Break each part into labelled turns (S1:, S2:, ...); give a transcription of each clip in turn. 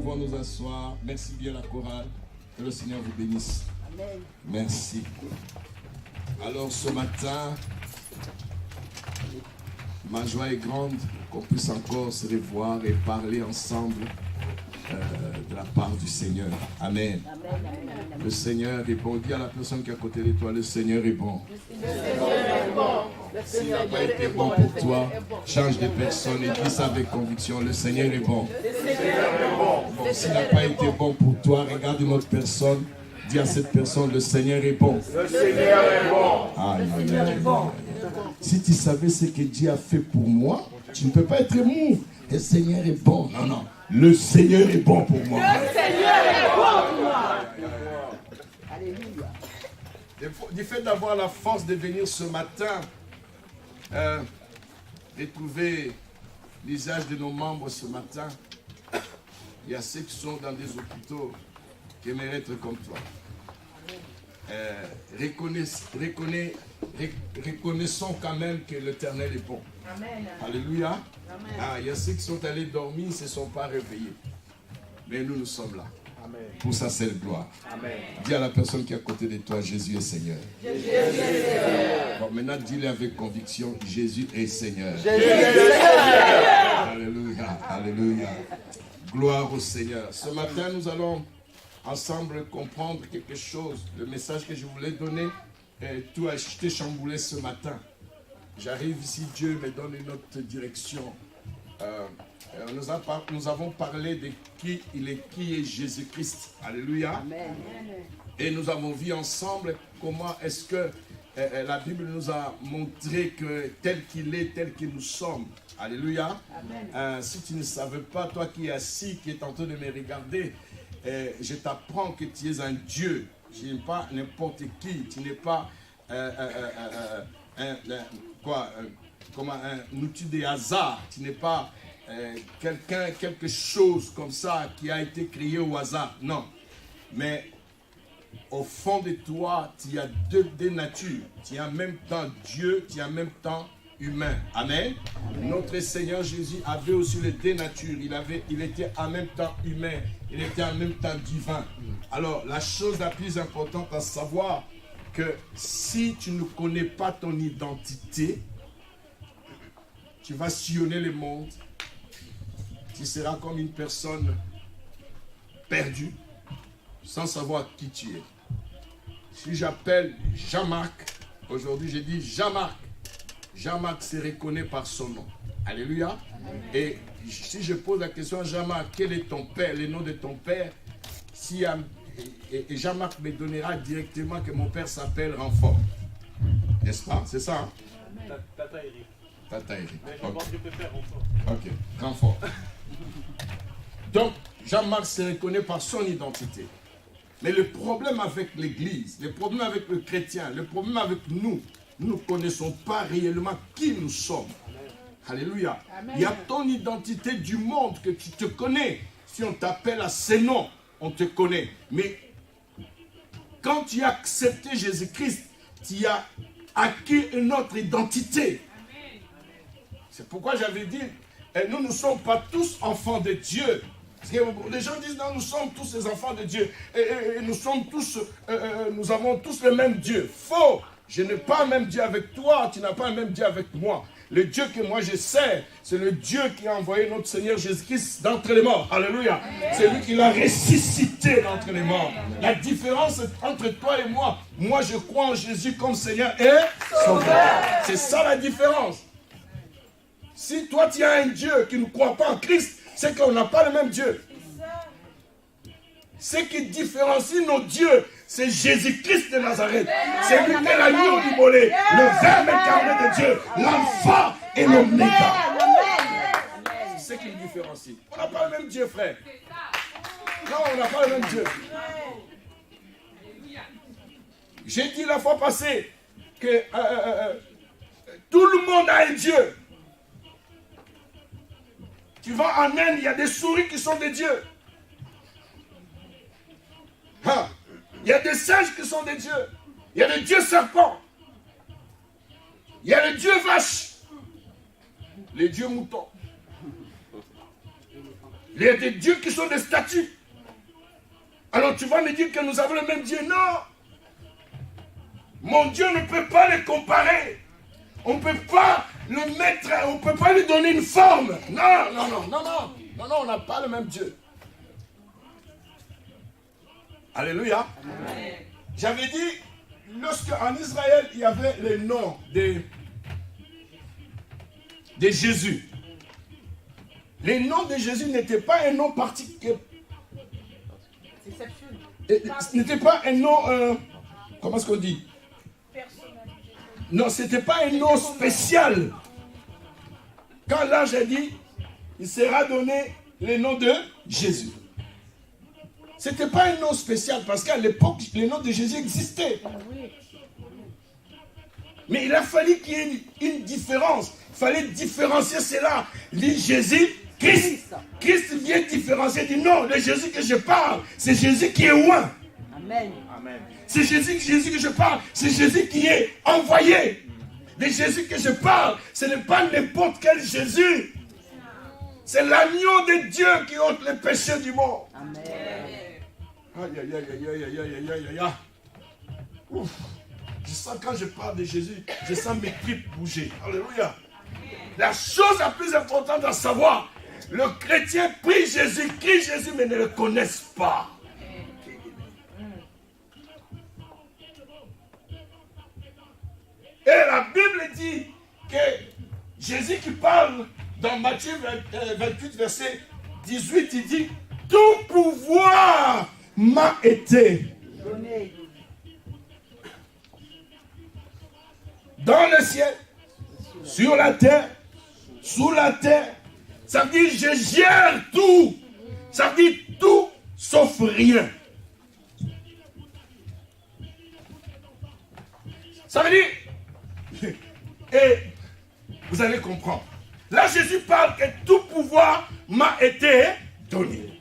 S1: pouvons nous asseoir. Merci bien la chorale. Que le Seigneur vous bénisse.
S2: Amen.
S1: Merci. Alors ce matin, ma joie est grande qu'on puisse encore se revoir et parler ensemble de la part du Seigneur. Amen. Le Seigneur est bon. Dis à la personne qui est à côté de toi, le Seigneur est bon.
S2: Le Seigneur est bon.
S1: S'il n'a pas été bon pour toi, change de personne et dis ça avec conviction. Le Seigneur est bon. Bon, s'il n'a pas été bon pour toi, regarde une autre personne. Dis à cette personne, le Seigneur est bon.
S3: Le Seigneur est bon.
S1: Si tu savais ce que Dieu a fait pour moi, tu ne peux pas être mou. Le Seigneur est bon. Non, non. Le Seigneur est bon pour moi.
S2: Le Seigneur est bon pour moi. Alléluia.
S1: Du fait d'avoir la force de venir ce matin, et trouver l'usage de nos membres ce matin, il y a ceux qui sont dans des hôpitaux qui aimeraient être comme toi. Reconnaissons quand même que l'Éternel est bon.
S2: Amen.
S1: Alléluia.
S2: Amen.
S1: Il y a ceux qui sont allés dormir, ils ne se sont pas réveillés. Mais nous sommes là.
S3: Amen.
S1: Pour sa seule gloire.
S3: Amen.
S1: Dis à la personne qui est à côté de toi, Jésus est Seigneur.
S2: Jésus est Seigneur.
S1: Bon, maintenant, dis-le avec conviction, Jésus est Seigneur.
S3: Jésus est Seigneur.
S1: Alléluia, alléluia. Gloire au Seigneur. Ce matin, nous allons ensemble comprendre quelque chose. Le message que je voulais donner, tout a été chamboulé ce matin. J'arrive ici, Dieu me donne une autre direction. Nous avons parlé de qui est Jésus-Christ. Alléluia.
S2: Amen.
S1: Et nous avons vu ensemble comment est-ce que la Bible nous a montré que tel qu'il est, tel que nous sommes. Alléluia. Si tu ne savais pas, toi qui es assis, qui es en train de me regarder, je t'apprends que tu es un Dieu. Tu n'es pas n'importe qui. Tu n'es pas un outil de hasard. Tu n'es pas quelque chose comme ça qui a été créé au hasard. Non. Mais au fond de toi, tu as deux natures. Tu es en même temps Dieu, tu es en même temps humain. Amen. Notre Seigneur Jésus avait aussi les deux natures. Il était en même temps humain. Il était en même temps divin. Alors, la chose la plus importante à savoir, que si tu ne connais pas ton identité, tu vas sillonner le monde. Tu seras comme une personne perdue, sans savoir qui tu es. Si j'appelle Jean-Marc, aujourd'hui je dis Jean-Marc. Jean-Marc se reconnaît par son nom. Alléluia. Et si je pose la question à Jean-Marc, quel est ton père, le nom de ton père, et Jean-Marc me donnera directement que mon père s'appelle Renfort. N'est-ce pas? C'est ça, hein?
S3: Tata Eric.
S1: Tata Eric.
S3: Mais je pense que je préfère Renfort.
S1: Ok, Renfort. Donc, Jean-Marc se reconnaît par son identité. Mais le problème avec l'Église, le problème avec le chrétien, le problème avec nous, nous ne connaissons pas réellement qui nous sommes. Alléluia.
S2: Amen.
S1: Il y a ton identité du monde que tu te connais. Si on t'appelle à ces noms, on te connaît. Mais quand tu as accepté Jésus-Christ, tu as acquis une autre identité. C'est pourquoi j'avais dit, nous ne sommes pas tous enfants de Dieu. Parce que les gens disent, non, nous sommes tous les enfants de Dieu. Et nous sommes tous, nous avons tous le même Dieu. Faux! Je n'ai pas un même Dieu avec toi, tu n'as pas un même Dieu avec moi. Le Dieu que moi je sers, c'est le Dieu qui a envoyé notre Seigneur Jésus-Christ d'entre les morts. Alléluia. C'est lui qui l'a ressuscité d'entre les morts. La différence entre toi et moi je crois en Jésus comme Seigneur et Sauveur. C'est ça la différence. Si toi tu as un Dieu qui ne croit pas en Christ, c'est qu'on n'a pas le même Dieu. Ce qui différencie nos dieux, c'est Jésus-Christ de Nazareth. C'est lui qui est l'agneau du mollet, le verbe incarné de Dieu, l'alpha et l'oméga. C'est ce qui nous différencie. On n'a pas le même Dieu, frère. Non, on n'a pas le même Dieu. J'ai dit la fois passée que tout le monde a un Dieu. Tu vas en Inde, il y a des souris qui sont des dieux. Il y a des singes qui sont des dieux. Il y a des dieux serpents. Il y a les dieux vaches. Les dieux moutons. Il y a des dieux qui sont des statues. Alors tu vas me dire que nous avons le même Dieu? Non. Mon Dieu ne peut pas les comparer. On ne peut pas le mettre, on ne peut pas lui donner une forme. Non, non, non, non, non. Non, non, on n'a pas le même Dieu. Alléluia. Amen. J'avais dit, lorsqu'en Israël, il y avait les noms de Jésus. Les noms de Jésus n'étaient pas un nom particulier. Ce n'était pas un nom, comment est-ce qu'on dit? Non, ce n'était pas un nom spécial. Quand l'ange a dit, il sera donné le nom de Jésus. Ce n'était pas un nom spécial parce qu'à l'époque, le nom de Jésus existait. Mais il a fallu qu'il y ait une différence. Il fallait différencier cela. Il dit Jésus, Christ. Christ vient différencier. Il dit non, le Jésus que je parle, c'est Jésus qui est loin.
S2: Amen.
S1: C'est Jésus que je parle, c'est Jésus qui est envoyé. Le Jésus que je parle, ce n'est pas n'importe quel Jésus. C'est l'agneau de Dieu qui ôte les péchés du monde.
S2: Amen.
S1: Aïe, aïe, aïe, aïe, aïe, aïe, aïe, aïe, aïe. Ouf. Je sens quand je parle de Jésus, je sens mes tripes bouger. Alléluia. La chose la plus importante à savoir, le chrétien prie Jésus, crie Jésus, mais ne le connaissent pas. Et la Bible dit que Jésus qui parle dans Matthieu 28, verset 18, il dit « Tout pouvoir m'a été donné dans le ciel, sur la terre, sous la terre. » Ça veut dire « Je gère tout. » Ça veut dire tout sauf rien. Ça veut dire... Et vous allez comprendre. Là, Jésus parle que tout pouvoir m'a été donné.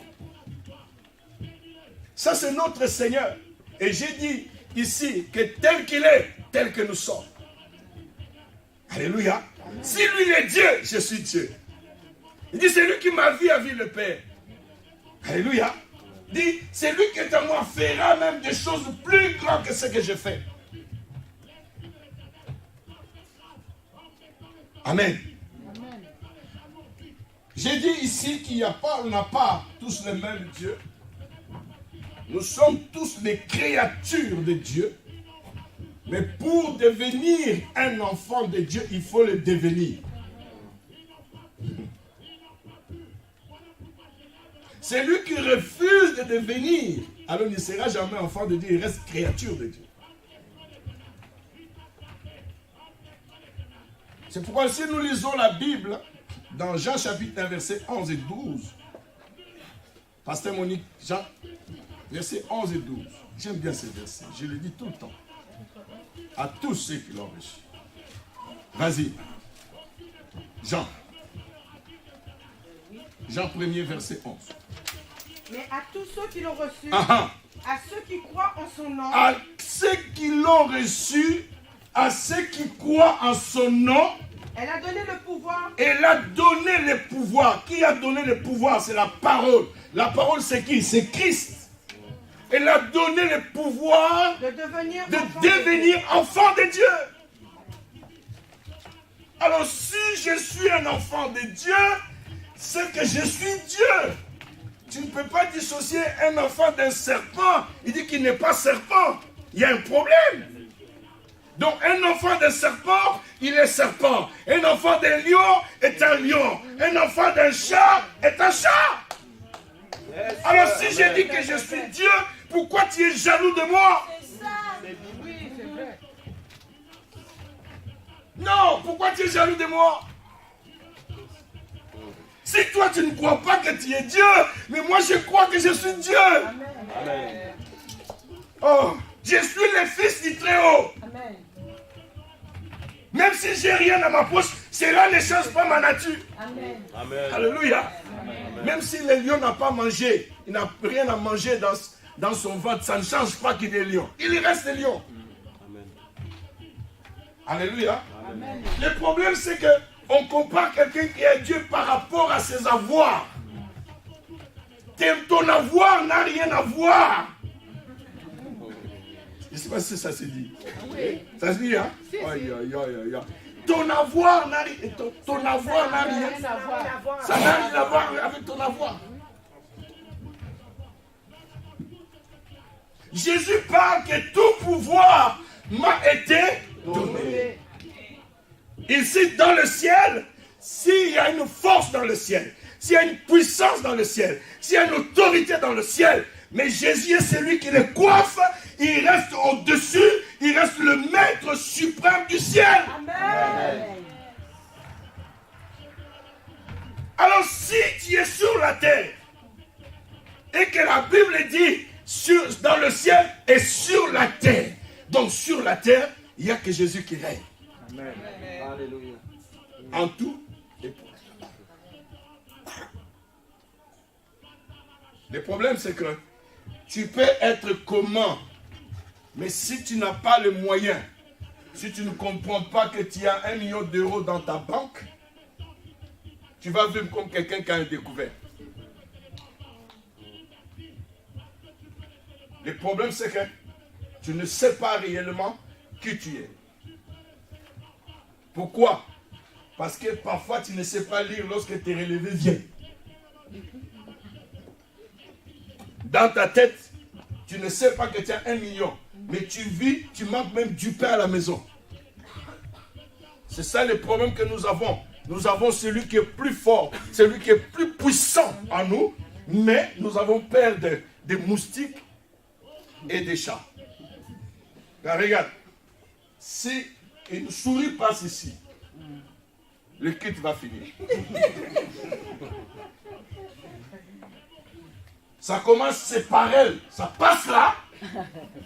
S1: Ça, c'est notre Seigneur. Et j'ai dit ici que tel qu'il est, tel que nous sommes. Alléluia. Si lui est Dieu, je suis Dieu. Il dit, c'est lui qui m'a vu à vie le Père. Alléluia. Il dit, c'est lui qui est en moi fera même des choses plus grandes que ce que je fais. Amen. Amen. J'ai dit ici qu'il n'y a pas, on n'a pas tous le même Dieu. Nous sommes tous des créatures de Dieu. Mais pour devenir un enfant de Dieu, il faut le devenir. Celui qui refuse de devenir, alors il ne sera jamais enfant de Dieu, il reste créature de Dieu. C'est pourquoi si nous lisons la Bible, dans Jean chapitre 1, versets 11 et 12, Pasteur Monique, Jean, versets 11 et 12, j'aime bien ces versets, je le dis tout le temps, à tous ceux qui l'ont reçu. Vas-y, Jean 1er, verset 11.
S2: Mais à tous ceux qui l'ont reçu,
S1: à
S2: ceux qui croient en son nom,
S1: à ceux qui l'ont reçu, à ceux qui croient en son nom,
S2: elle a donné le pouvoir.
S1: Elle a donné le pouvoir. Qui a donné le pouvoir? C'est la parole. La parole, c'est qui? C'est Christ. Elle a donné le pouvoir de devenir enfant de Dieu. Alors, si je suis un enfant de Dieu, c'est que je suis Dieu. Tu ne peux pas dissocier un enfant d'un serpent. Il dit qu'il n'est pas serpent. Il y a un problème. Donc, un enfant d'un serpent, il est serpent. Un enfant d'un lion est un lion. Un enfant d'un chat est un chat. Alors, si je dis que je suis Dieu, pourquoi tu es jaloux de moi?
S2: C'est ça. Oui, c'est vrai.
S1: Non, pourquoi tu es jaloux de moi? Si toi, tu ne crois pas que tu es Dieu, mais moi, je crois que je suis Dieu.
S2: Amen.
S1: Oh, je suis le Fils du Très-Haut.
S2: Amen.
S1: Même si j'ai rien dans ma poche, cela ne change pas ma nature.
S2: Amen.
S3: Amen.
S1: Alléluia.
S3: Amen.
S1: Même si le lion n'a pas mangé, il n'a rien à manger dans son ventre, ça ne change pas qu'il est lion. Il reste lion.
S3: Amen.
S1: Alléluia.
S2: Amen.
S1: Le problème, c'est qu'on compare quelqu'un qui est Dieu par rapport à ses avoirs. Ton avoir n'a rien à voir. Je ne sais pas si ça se dit.
S2: Oui.
S1: Ça se dit, hein?
S2: Si, si.
S1: Aïe, aïe, aïe, aïe, aïe. Ton avoir n'a rien, ton avoir n'a rien.
S2: Rien à voir.
S1: Ça n'a rien à voir avec ton avoir. Jésus parle que tout pouvoir m'a été donné. Ici, dans le ciel, s'il y a une force dans le ciel, s'il y a une puissance dans le ciel, s'il y a une autorité dans le ciel, mais Jésus est celui qui les coiffe, il reste au-dessus, il reste le maître suprême du ciel.
S2: Amen.
S1: Alors si tu es sur la terre, et que la Bible dit dans le ciel et sur la terre, donc sur la terre, il n'y a que Jésus qui règne.
S3: Amen. Alléluia.
S1: En tout et pour tout. Le problème, c'est que tu peux être comment, mais si tu n'as pas les moyens, si tu ne comprends pas que tu as 1 million d'euros dans ta banque, tu vas vivre comme quelqu'un qui a un découvert. Le problème, c'est que tu ne sais pas réellement qui tu es. Pourquoi? Parce que parfois tu ne sais pas lire lorsque tes relevés viennent. Dans ta tête, tu ne sais pas que tu as 1 million. Mais tu vis, tu manques même du pain à la maison. C'est ça le problème que nous avons. Nous avons celui qui est plus fort, celui qui est plus puissant en nous. Mais nous avons peur des moustiques et des chats. Car regarde, si une souris passe ici, le kit va finir. Ça commence, c'est par elle. Ça passe là.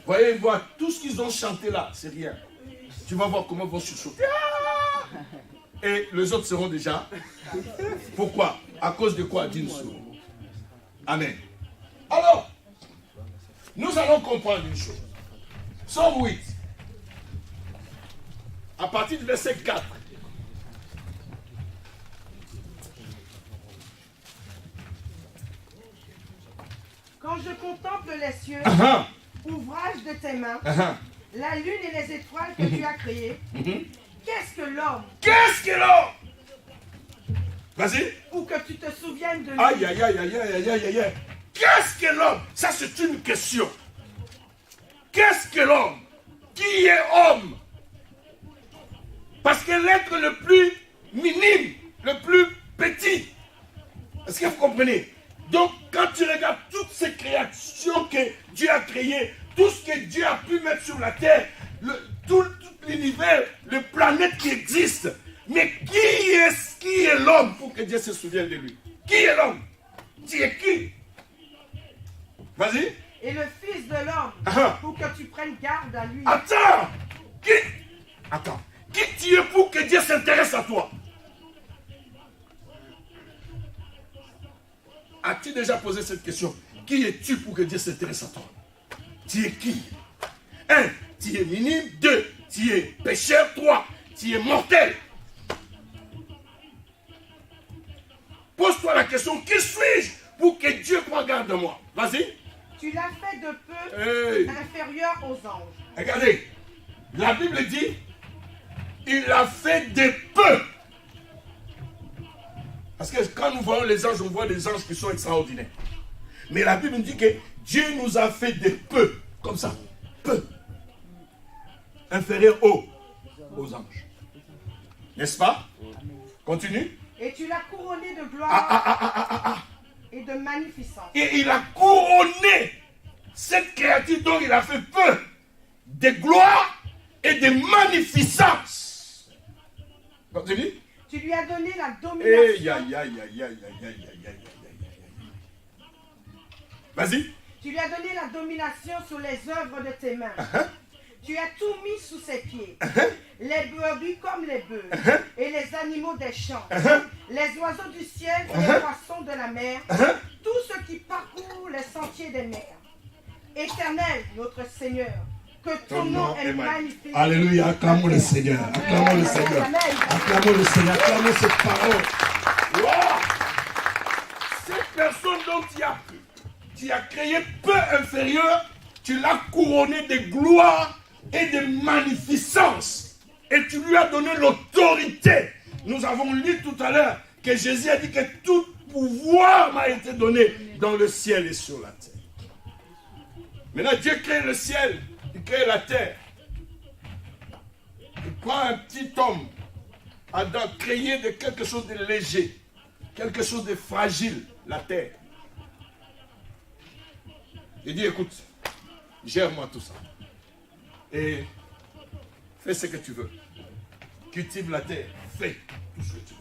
S1: Voyez, voir tout ce qu'ils ont chanté là, c'est rien. Tu vas voir comment ils vont chuchoter. Et les autres seront déjà. Pourquoi? À cause de quoi? D'une souris. Amen. Alors, nous allons comprendre une chose. Psaume 8. À partir du verset 4.
S2: Quand je contemple les cieux, ouvrage de tes mains, la lune et les étoiles que tu as créées, qu'est-ce que l'homme?
S1: Qu'est-ce que l'homme? Vas-y.
S2: Pour que tu te souviennes de lui.
S1: Aïe, aïe, aïe, aïe, aïe, aïe, aïe, aïe. Qu'est-ce que l'homme? Ça, c'est une question. Qu'est-ce que l'homme? Qui est homme? Parce que l'être le plus minime, le plus petit. Est-ce que vous comprenez? Donc, quand tu regardes toutes ces créations que Dieu a créées, tout ce que Dieu a pu mettre sur la terre, tout l'univers, les planètes qui existent, mais qui est l'homme pour que Dieu se souvienne de lui? Qui est l'homme? Tu es qui? Vas-y.
S2: Et le Fils de l'homme, pour que tu prennes garde à lui.
S1: Attends. Qui tu es pour que Dieu s'intéresse à toi? As-tu déjà posé cette question? Qui es-tu pour que Dieu s'intéresse à toi? Tu es qui? 1. Tu es minime. 2. Tu es pécheur. 3. Tu es mortel. Pose-toi la question, qui suis-je pour que Dieu prenne garde de moi? Vas-y.
S2: Tu l'as fait de peu inférieur aux anges.
S1: Regardez, la Bible dit, il l'a fait de peu. Parce que quand nous voyons les anges, on voit des anges qui sont extraordinaires. Mais la Bible dit que Dieu nous a fait de peu, comme ça, peu, inférieur aux anges. N'est-ce pas? Continue.
S2: Et tu l'as couronné de gloire et de magnificence.
S1: Et il a couronné cette créature dont il a fait peu de gloire et de magnificence. Continue.
S2: Tu lui as donné la domination.
S1: Vas-y.
S2: Tu lui as donné la domination sur les œuvres de tes mains. Tu as tout mis sous ses pieds. Les brebis comme les bœufs. Et les animaux des champs. Les oiseaux du ciel et les poissons de la mer. Tout ce qui parcourt les sentiers des mers. Éternel, notre Seigneur, que ton nom est magnifique.
S1: Alléluia, acclamons le Seigneur. Acclamons le Seigneur. Acclamons le Seigneur. Acclamons cette parole. Wow. Cette personne dont tu as créé peu inférieur, tu l'as couronné de gloire et de magnificence. Et tu lui as donné l'autorité. Nous avons lu tout à l'heure que Jésus a dit que tout pouvoir m'a été donné dans le ciel et sur la terre. Maintenant, Dieu crée le ciel, il crée la terre. Il prend un petit homme, Adam, créé de quelque chose de léger, quelque chose de fragile, la terre. Il dit, écoute, gère-moi tout ça. Et fais ce que tu veux. Cultive la terre, fais tout ce que tu veux.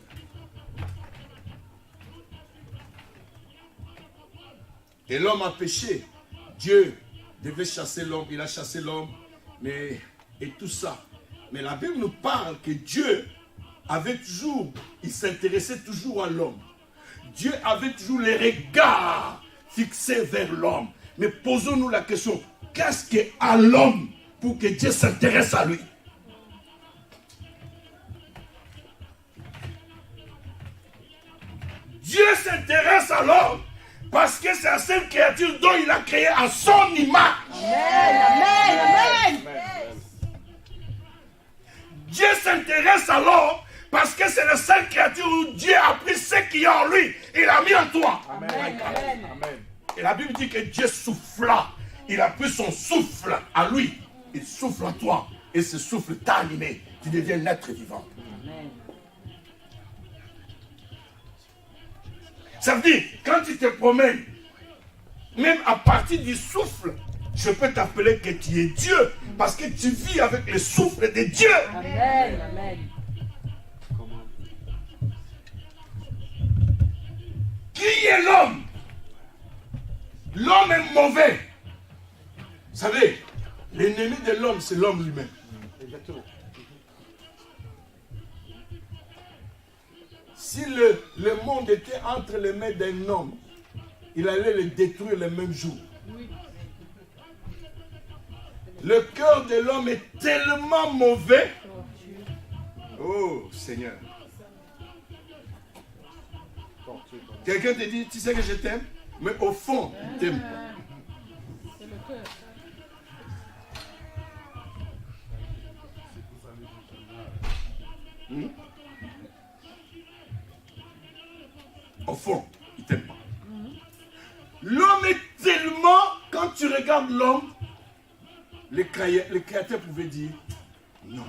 S1: Et l'homme a péché. Dieu devait chasser l'homme, il a chassé l'homme, et tout ça. Mais la Bible nous parle que Dieu avait toujours, il s'intéressait toujours à l'homme. Dieu avait toujours les regards fixés vers l'homme. Mais posons-nous la question, qu'est-ce qu'à l'homme pour que Dieu s'intéresse à lui? Dieu s'intéresse à l'homme parce que c'est la seule créature dont il a créé à son image.
S2: Amen, amen, amen.
S1: Dieu s'intéresse à l'homme parce que c'est la seule créature où Dieu a pris ce qu'il y a en lui. Il a mis en toi.
S3: Amen. Amen. Amen.
S1: Et la Bible dit que Dieu souffla. Il a pris son souffle à lui. Il souffle en toi. Et ce souffle t'a animé. Tu deviens un être vivant.
S2: Amen.
S1: Ça veut dire, quand tu te promènes, même à partir du souffle, je peux t'appeler que tu es Dieu. Parce que tu vis avec le souffle de Dieu.
S2: Amen, amen.
S1: Qui est l'homme? L'homme est mauvais. Vous savez, l'ennemi de l'homme, c'est l'homme lui-même.
S3: Exactement.
S1: Si le monde était entre les mains d'un homme, il allait le détruire le même jour. Le cœur de l'homme est tellement mauvais. Oh Seigneur. Quelqu'un te dit, tu sais que je t'aime, mais au fond, il t'aime pas.
S4: C'est le cœur.
S1: Au fond, il t'aime pas. L'homme est tellement, quand tu regardes l'homme, les créateurs pouvaient dire non.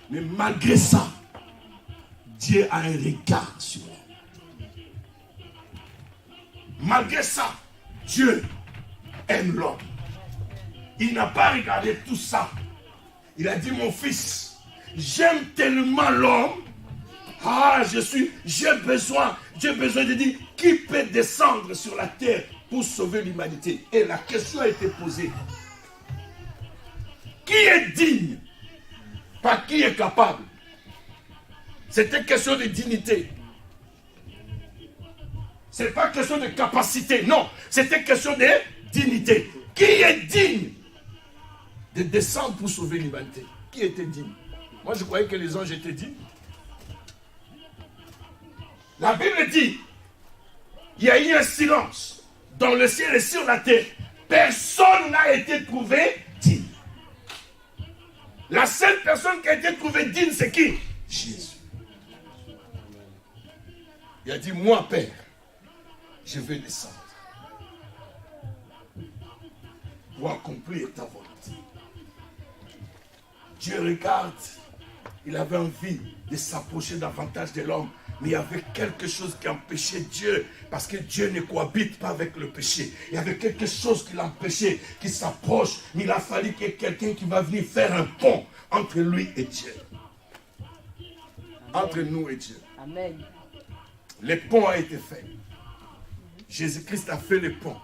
S1: Mais malgré ça, Dieu a un regard sur l'homme. Malgré ça, Dieu aime l'homme. Il n'a pas regardé tout ça. Il a dit, mon fils, j'aime tellement l'homme. Ah, j'ai besoin de dire, qui peut descendre sur la terre pour sauver l'humanité? Et la question a été posée. Qui est digne? Pas qui est capable. C'était question de dignité. Ce n'est pas question de capacité, non. C'était question de dignité. Qui est digne de descendre pour sauver l'humanité? Qui était digne? Moi, je croyais que les anges étaient dignes. La Bible dit, il y a eu un silence dans le ciel et sur la terre. Personne n'a été trouvé digne. La seule personne qui a été trouvée digne, c'est qui? Jésus. Il a dit, moi, Père, je vais descendre pour accomplir ta volonté. Dieu regarde, il avait envie de s'approcher davantage de l'homme, mais il y avait quelque chose qui empêchait Dieu, parce que Dieu ne cohabite pas avec le péché. Il y avait quelque chose qui l'empêchait, qui s'approche, mais il a fallu qu'il y ait quelqu'un qui va venir faire un pont entre lui et Dieu. Amen. Entre nous et Dieu.
S2: Amen.
S1: Le pont a été fait. Jésus-Christ a fait le pont.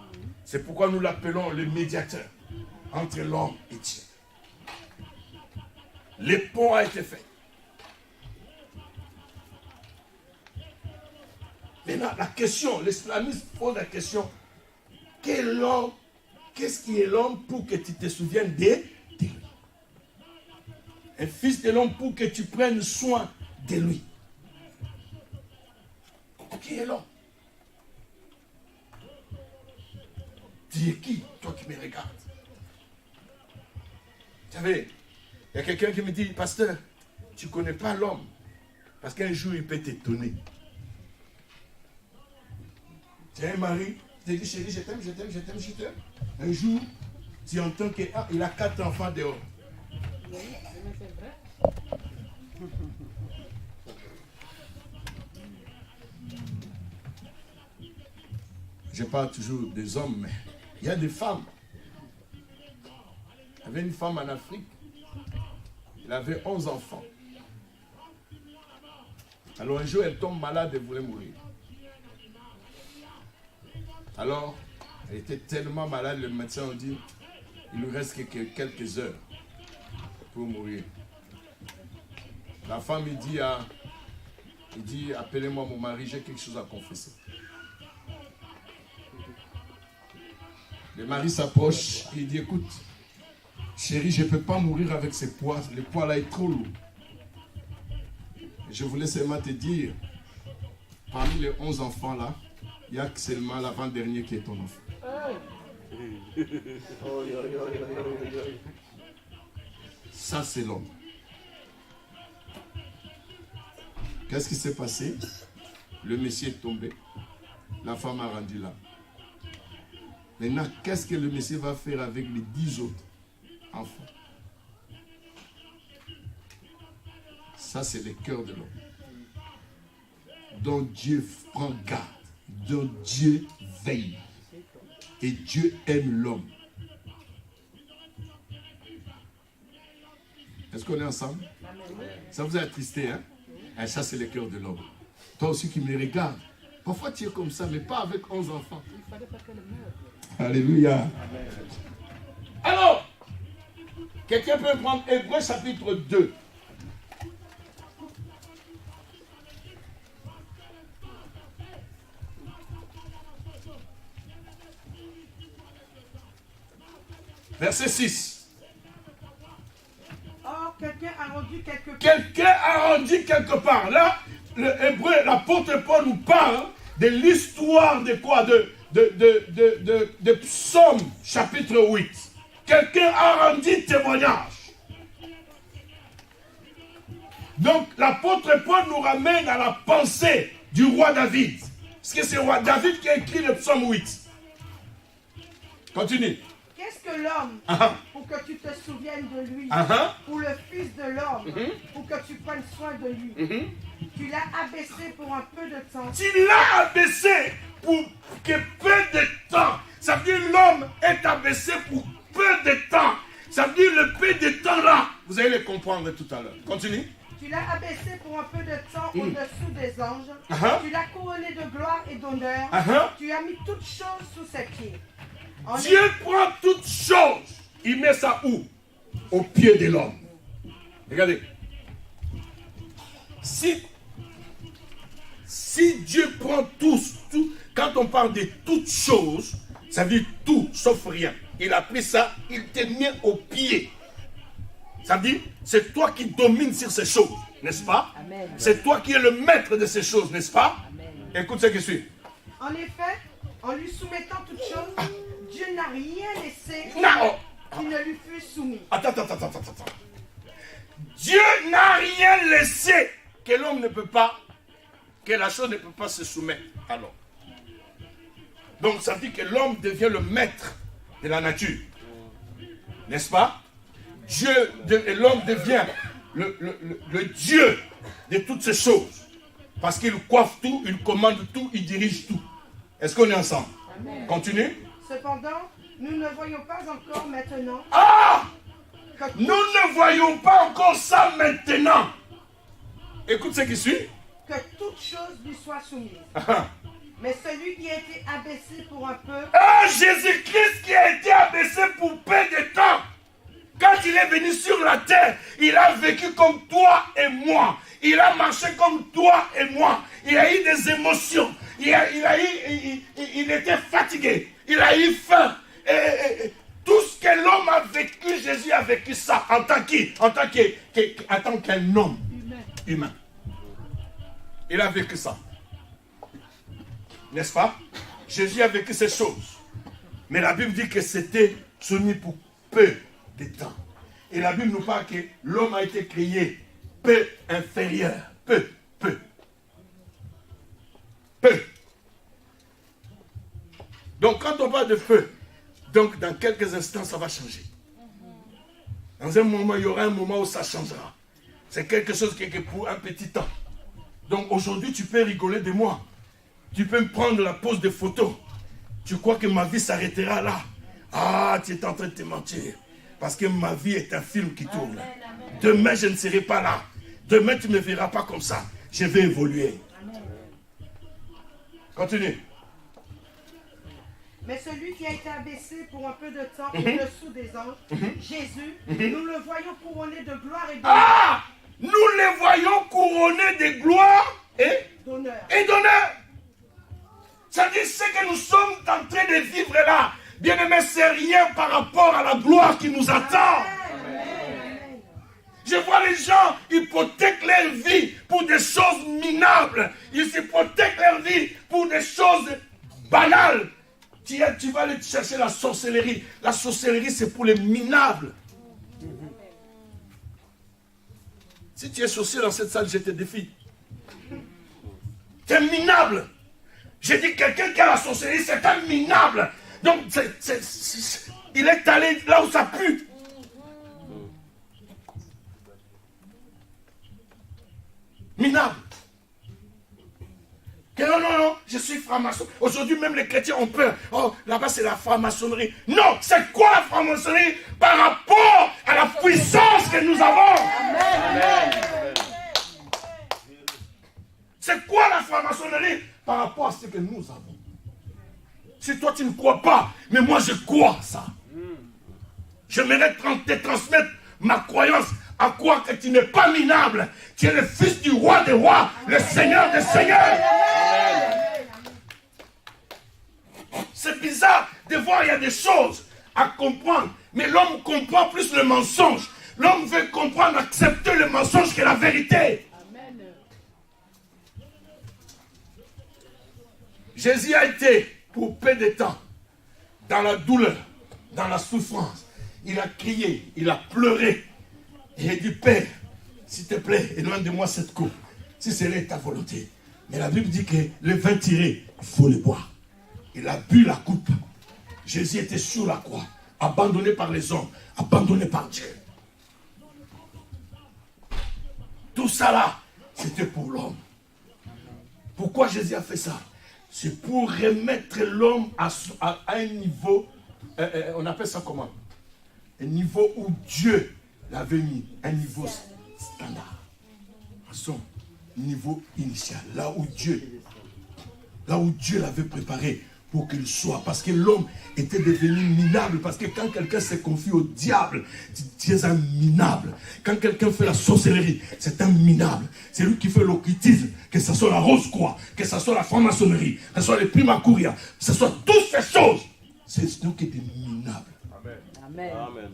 S1: C'est pourquoi nous l'appelons le médiateur entre l'homme et Dieu. Le pont a été fait. Maintenant, la question, l'islamisme pose la question, qu'est-ce qui est l'homme pour que tu te souviennes de lui? Un fils de l'homme pour que tu prennes soin de lui. Qui est l'homme? Tu es qui, toi qui me regardes? Vous savez, il y a quelqu'un qui me dit, pasteur, tu ne connais pas l'homme. Parce qu'un jour, il peut t'étonner. Tu as un mari, tu te dis, chérie, je t'aime, je t'aime, je t'aime, je t'aime. Un jour, tu entends qu'il a 4 enfants dehors.
S4: Oui, mais c'est vrai.
S1: Je parle toujours des hommes, mais il y a des femmes. Il y avait une femme en Afrique. Elle avait 11 enfants. Alors un jour, elle tombe malade et voulait mourir. Alors, elle était tellement malade, le médecin a dit, il lui reste que quelques heures pour mourir. La femme, il dit, appelez-moi mon mari, j'ai quelque chose à confesser. Le mari s'approche et il dit, écoute, chérie, je ne peux pas mourir avec ces poids. Le poids là est trop lourd. Je voulais seulement te dire, parmi les 11 enfants là, il n'y a que seulement l'avant-dernier qui est ton enfant. Ça, c'est l'homme. Qu'est-ce qui s'est passé? Le monsieur est tombé. La femme a rendu là. Maintenant, qu'est-ce que le monsieur va faire avec les 10 autres enfants? Ça, c'est le cœur de l'homme. Donc Dieu prend garde. Donc Dieu veille. Et Dieu aime l'homme. Est-ce qu'on est ensemble? Ça vous a attristé, hein? Et ça, c'est le cœur de l'homme. Toi aussi qui me regardes. Parfois, tu es comme ça, mais pas avec 11 enfants.
S4: Il fallait pas qu'elle meure.
S1: Alléluia. Alors, quelqu'un peut prendre Hébreux chapitre 2. Verset 6.
S2: Or, quelqu'un a rendu quelque part.
S1: Quelqu'un a rendu quelque part. Là, le Hébreu, l'apôtre Paul nous parle de l'histoire de quoi? De Psaume chapitre 8. Quelqu'un a rendu témoignage. Donc l'apôtre Paul nous ramène à la pensée du roi David. Parce que c'est le roi David qui a écrit le Psaume 8. Continue.
S2: Qu'est-ce que l'homme pour que tu te souviennes de lui? Ou le fils de l'homme pour que tu prennes soin de lui? Tu l'as abaissé pour un peu de temps.
S1: Tu l'as abaissé pour que peu de temps. Ça veut dire l'homme est abaissé pour peu de temps. Ça veut dire le peu de temps là. Vous allez le comprendre tout à l'heure. Continue.
S2: Tu l'as abaissé pour un peu de temps au-dessous des anges. Tu l'as couronné de gloire et d'honneur. Tu as mis toutes choses sous ses pieds.
S1: Dieu prend toutes choses. Il met ça où? Au pied de l'homme. Regardez. Si Dieu prend tout, quand on parle de toutes choses, ça veut dire tout sauf rien. Il a pris ça, il te met au pied. Ça veut dire, c'est toi qui domines sur ces choses, n'est-ce pas? C'est toi qui es le maître de ces choses, n'est-ce pas? Amen. Écoute ce qui suit.
S2: En effet, en lui soumettant toutes choses, Dieu n'a rien laissé qui ne lui fût soumis.
S1: Attends. Dieu n'a rien laissé que l'homme ne peut pas, que la chose ne peut pas se soumettre à l'homme. Donc ça veut dire que l'homme devient le maître de la nature. N'est-ce pas? L'homme devient le Dieu de toutes ces choses. Parce qu'il coiffe tout, il commande tout, il dirige tout. Est-ce qu'on est ensemble?
S2: Amen.
S1: Continue.
S2: Cependant, nous ne voyons pas encore maintenant.
S1: Nous ne voyons pas encore ça maintenant. Écoute ce qui suit.
S2: Que toute chose lui soit soumise. Mais celui qui a été abaissé pour un peu.
S1: Jésus-Christ qui a été abaissé pour peu de temps. Quand il est venu sur la terre, il a vécu comme toi et moi. Il a marché comme toi et moi. Il a eu des émotions. Il était fatigué. Il a eu faim. Tout ce que l'homme a vécu, Jésus a vécu ça. En tant qu'un homme humain. Il a vécu ça. N'est-ce pas? Jésus a vécu ces choses. Mais la Bible dit que c'était soumis pour peu de temps. Et la Bible nous parle que l'homme a été créé peu inférieur. Peu. Donc quand on parle de feu, donc dans quelques instants ça va changer. Dans un moment, il y aura un moment où ça changera. C'est quelque chose qui est pour un petit temps. Donc aujourd'hui, tu peux rigoler de moi. Tu peux me prendre la pose de photos. Tu crois que ma vie s'arrêtera là? Ah, tu es en train de te mentir. Parce que ma vie est un film qui tourne. Demain, je ne serai pas là. Demain, tu ne me verras pas comme ça. Je vais évoluer. Continue.
S2: Mais celui qui a été abaissé pour un peu de temps au-dessous des anges, Jésus, nous le voyons couronné de gloire et d'honneur.
S1: Ah! Nous les voyons couronnés de gloire et d'honneur. Ça dit ce que nous sommes en train de vivre là. Bien-aimé, c'est rien par rapport à la gloire qui nous attend.
S2: Amen.
S1: Je vois les gens hypothèquent leur vie pour des choses minables. Ils hypothèquent leur vie pour des choses banales. Tu vas aller chercher la sorcellerie. La sorcellerie, c'est pour les minables. Si tu es sorcier dans cette salle, je te défie. Tu es minable. J'ai dit quelqu'un qui a la sorcellerie, c'est un minable. Donc, il est allé là où ça pue. Minable. Que non, je suis franc-maçon. Aujourd'hui, même les chrétiens ont peur. Oh, là-bas, c'est la franc-maçonnerie. Non, c'est quoi la franc-maçonnerie par rapport à la puissance que nous avons?
S2: Amen.
S1: C'est quoi la franc-maçonnerie par rapport à ce que nous avons? Si toi, tu ne crois pas, mais moi, je crois ça. J'aimerais te transmettre ma croyance à quoi que tu n'es pas minable. Tu es le fils du roi des rois, le Seigneur des seigneurs. C'est bizarre de voir, il y a des choses à comprendre. Mais l'homme comprend plus le mensonge. L'homme veut comprendre, accepter le mensonge que la vérité.
S4: Amen.
S1: Jésus a été, pour peu de temps, dans la douleur, dans la souffrance. Il a crié, il a pleuré. Et il a dit, Père, s'il te plaît, éloigne de moi cette coupe. Si c'est ta volonté. Mais la Bible dit que le vin tiré, il faut le boire. Il a bu la coupe. Jésus était sur la croix, abandonné par les hommes, abandonné par Dieu. Tout ça là, c'était pour l'homme. Pourquoi Jésus a fait ça? C'est pour remettre l'homme à un niveau, on appelle ça comment? Un niveau où Dieu l'avait mis, un niveau standard. À son niveau initial, là où Dieu l'avait préparé pour qu'il soit. Parce que l'homme était devenu minable. Parce que quand quelqu'un se confie au diable, tu es un minable. Quand quelqu'un fait la sorcellerie, c'est un minable. C'est lui qui fait l'occultisme, que ce soit la rose-croix, que ce soit la franc-maçonnerie, que ce soit les primacouria, que ce soit toutes ces choses. C'est nous qui sommes minables.
S4: Amen.
S3: Amen.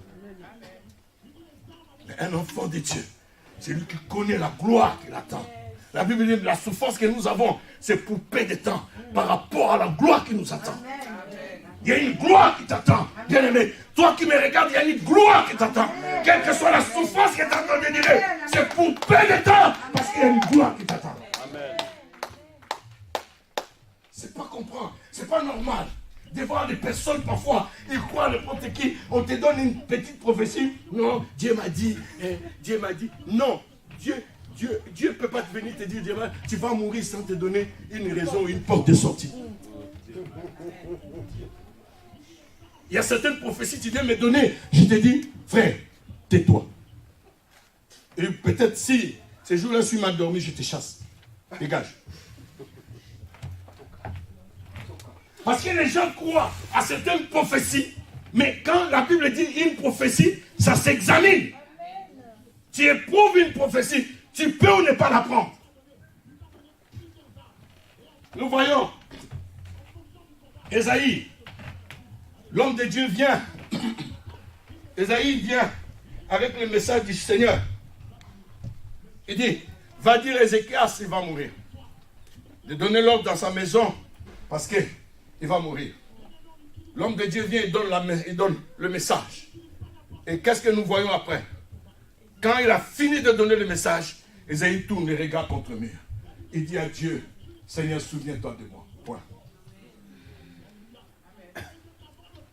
S1: Mais un enfant de Dieu, c'est lui qui connaît la gloire qu'il attend. La Bible dit que la souffrance que nous avons, c'est pour peu de temps par rapport à la gloire qui nous attend. Il y a une gloire qui t'attend. Bien aimé, toi qui me regardes, il y a une gloire qui t'attend. Quelle que soit la souffrance que tu es en train de dire, c'est pour peu de temps parce qu'il y a une gloire qui t'attend. C'est pas comprendre, c'est pas normal de voir des personnes parfois, ils croient n'importe qui, on te donne une petite prophétie. Non, Dieu m'a dit, Dieu m'a dit. Non, Dieu ne peut pas venir te dire, tu vas mourir sans te donner une raison ou une porte de sortie. Il y a certaines prophéties, tu viens me donner, je te dis, frère, tais-toi. Et peut-être si ces jours-là, je suis mal dormi, je te chasse. Dégage. Parce que les gens croient à certaines prophéties, mais quand la Bible dit une prophétie, ça s'examine. Tu éprouves une prophétie, tu peux ou ne pas la prendre. Nous voyons Ésaïe, l'homme de Dieu vient. Ésaïe vient avec le message du Seigneur. Il dit, va dire à Ézéchias, il va mourir. De donner l'ordre dans sa maison, parce qu'il va mourir. L'homme de Dieu vient et donne le message. Et qu'est-ce que nous voyons après? Quand il a fini de donner le message, Ésaïe tourne les regards contre le mur. Il dit à Dieu, Seigneur, souviens-toi de moi. Point.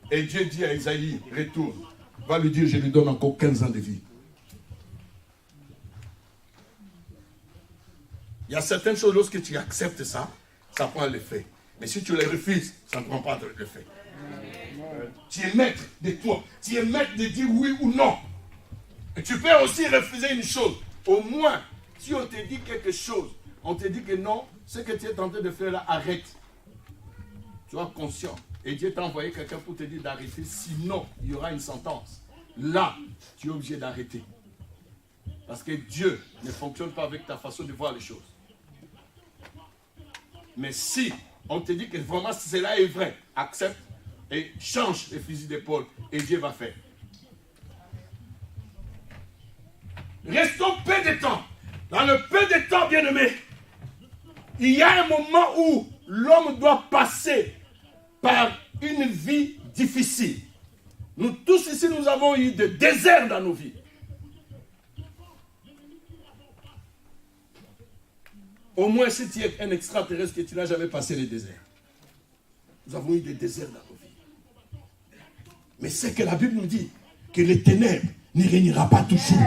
S1: Et Dieu dit à Ésaïe, retourne. Va lui dire, je lui donne encore 15 ans de vie. Il y a certaines choses, lorsque tu acceptes ça, ça prend l'effet. Mais si tu les refuses, ça ne prend pas l'effet. Tu es maître de toi. Tu es maître de dire oui ou non. Et tu peux aussi refuser une chose. Au moins, si on te dit quelque chose, on te dit que non, ce que tu es en train de faire là, arrête. Tu es conscient. Et Dieu t'a envoyé quelqu'un pour te dire d'arrêter. Sinon, il y aura une sentence. Là, tu es obligé d'arrêter. Parce que Dieu ne fonctionne pas avec ta façon de voir les choses. Mais si on te dit que vraiment cela est vrai, accepte et change les fusils d'épaule et Dieu va faire. Restons peu de temps. Dans le peu de temps, bien-aimé, il y a un moment où l'homme doit passer par une vie difficile. Nous tous ici, nous avons eu des déserts dans nos vies. Au moins, si tu es un extraterrestre que tu n'as jamais passé les déserts. Nous avons eu des déserts dans nos vies. Mais c'est que la Bible nous dit que les ténèbres n'y régnera pas toujours.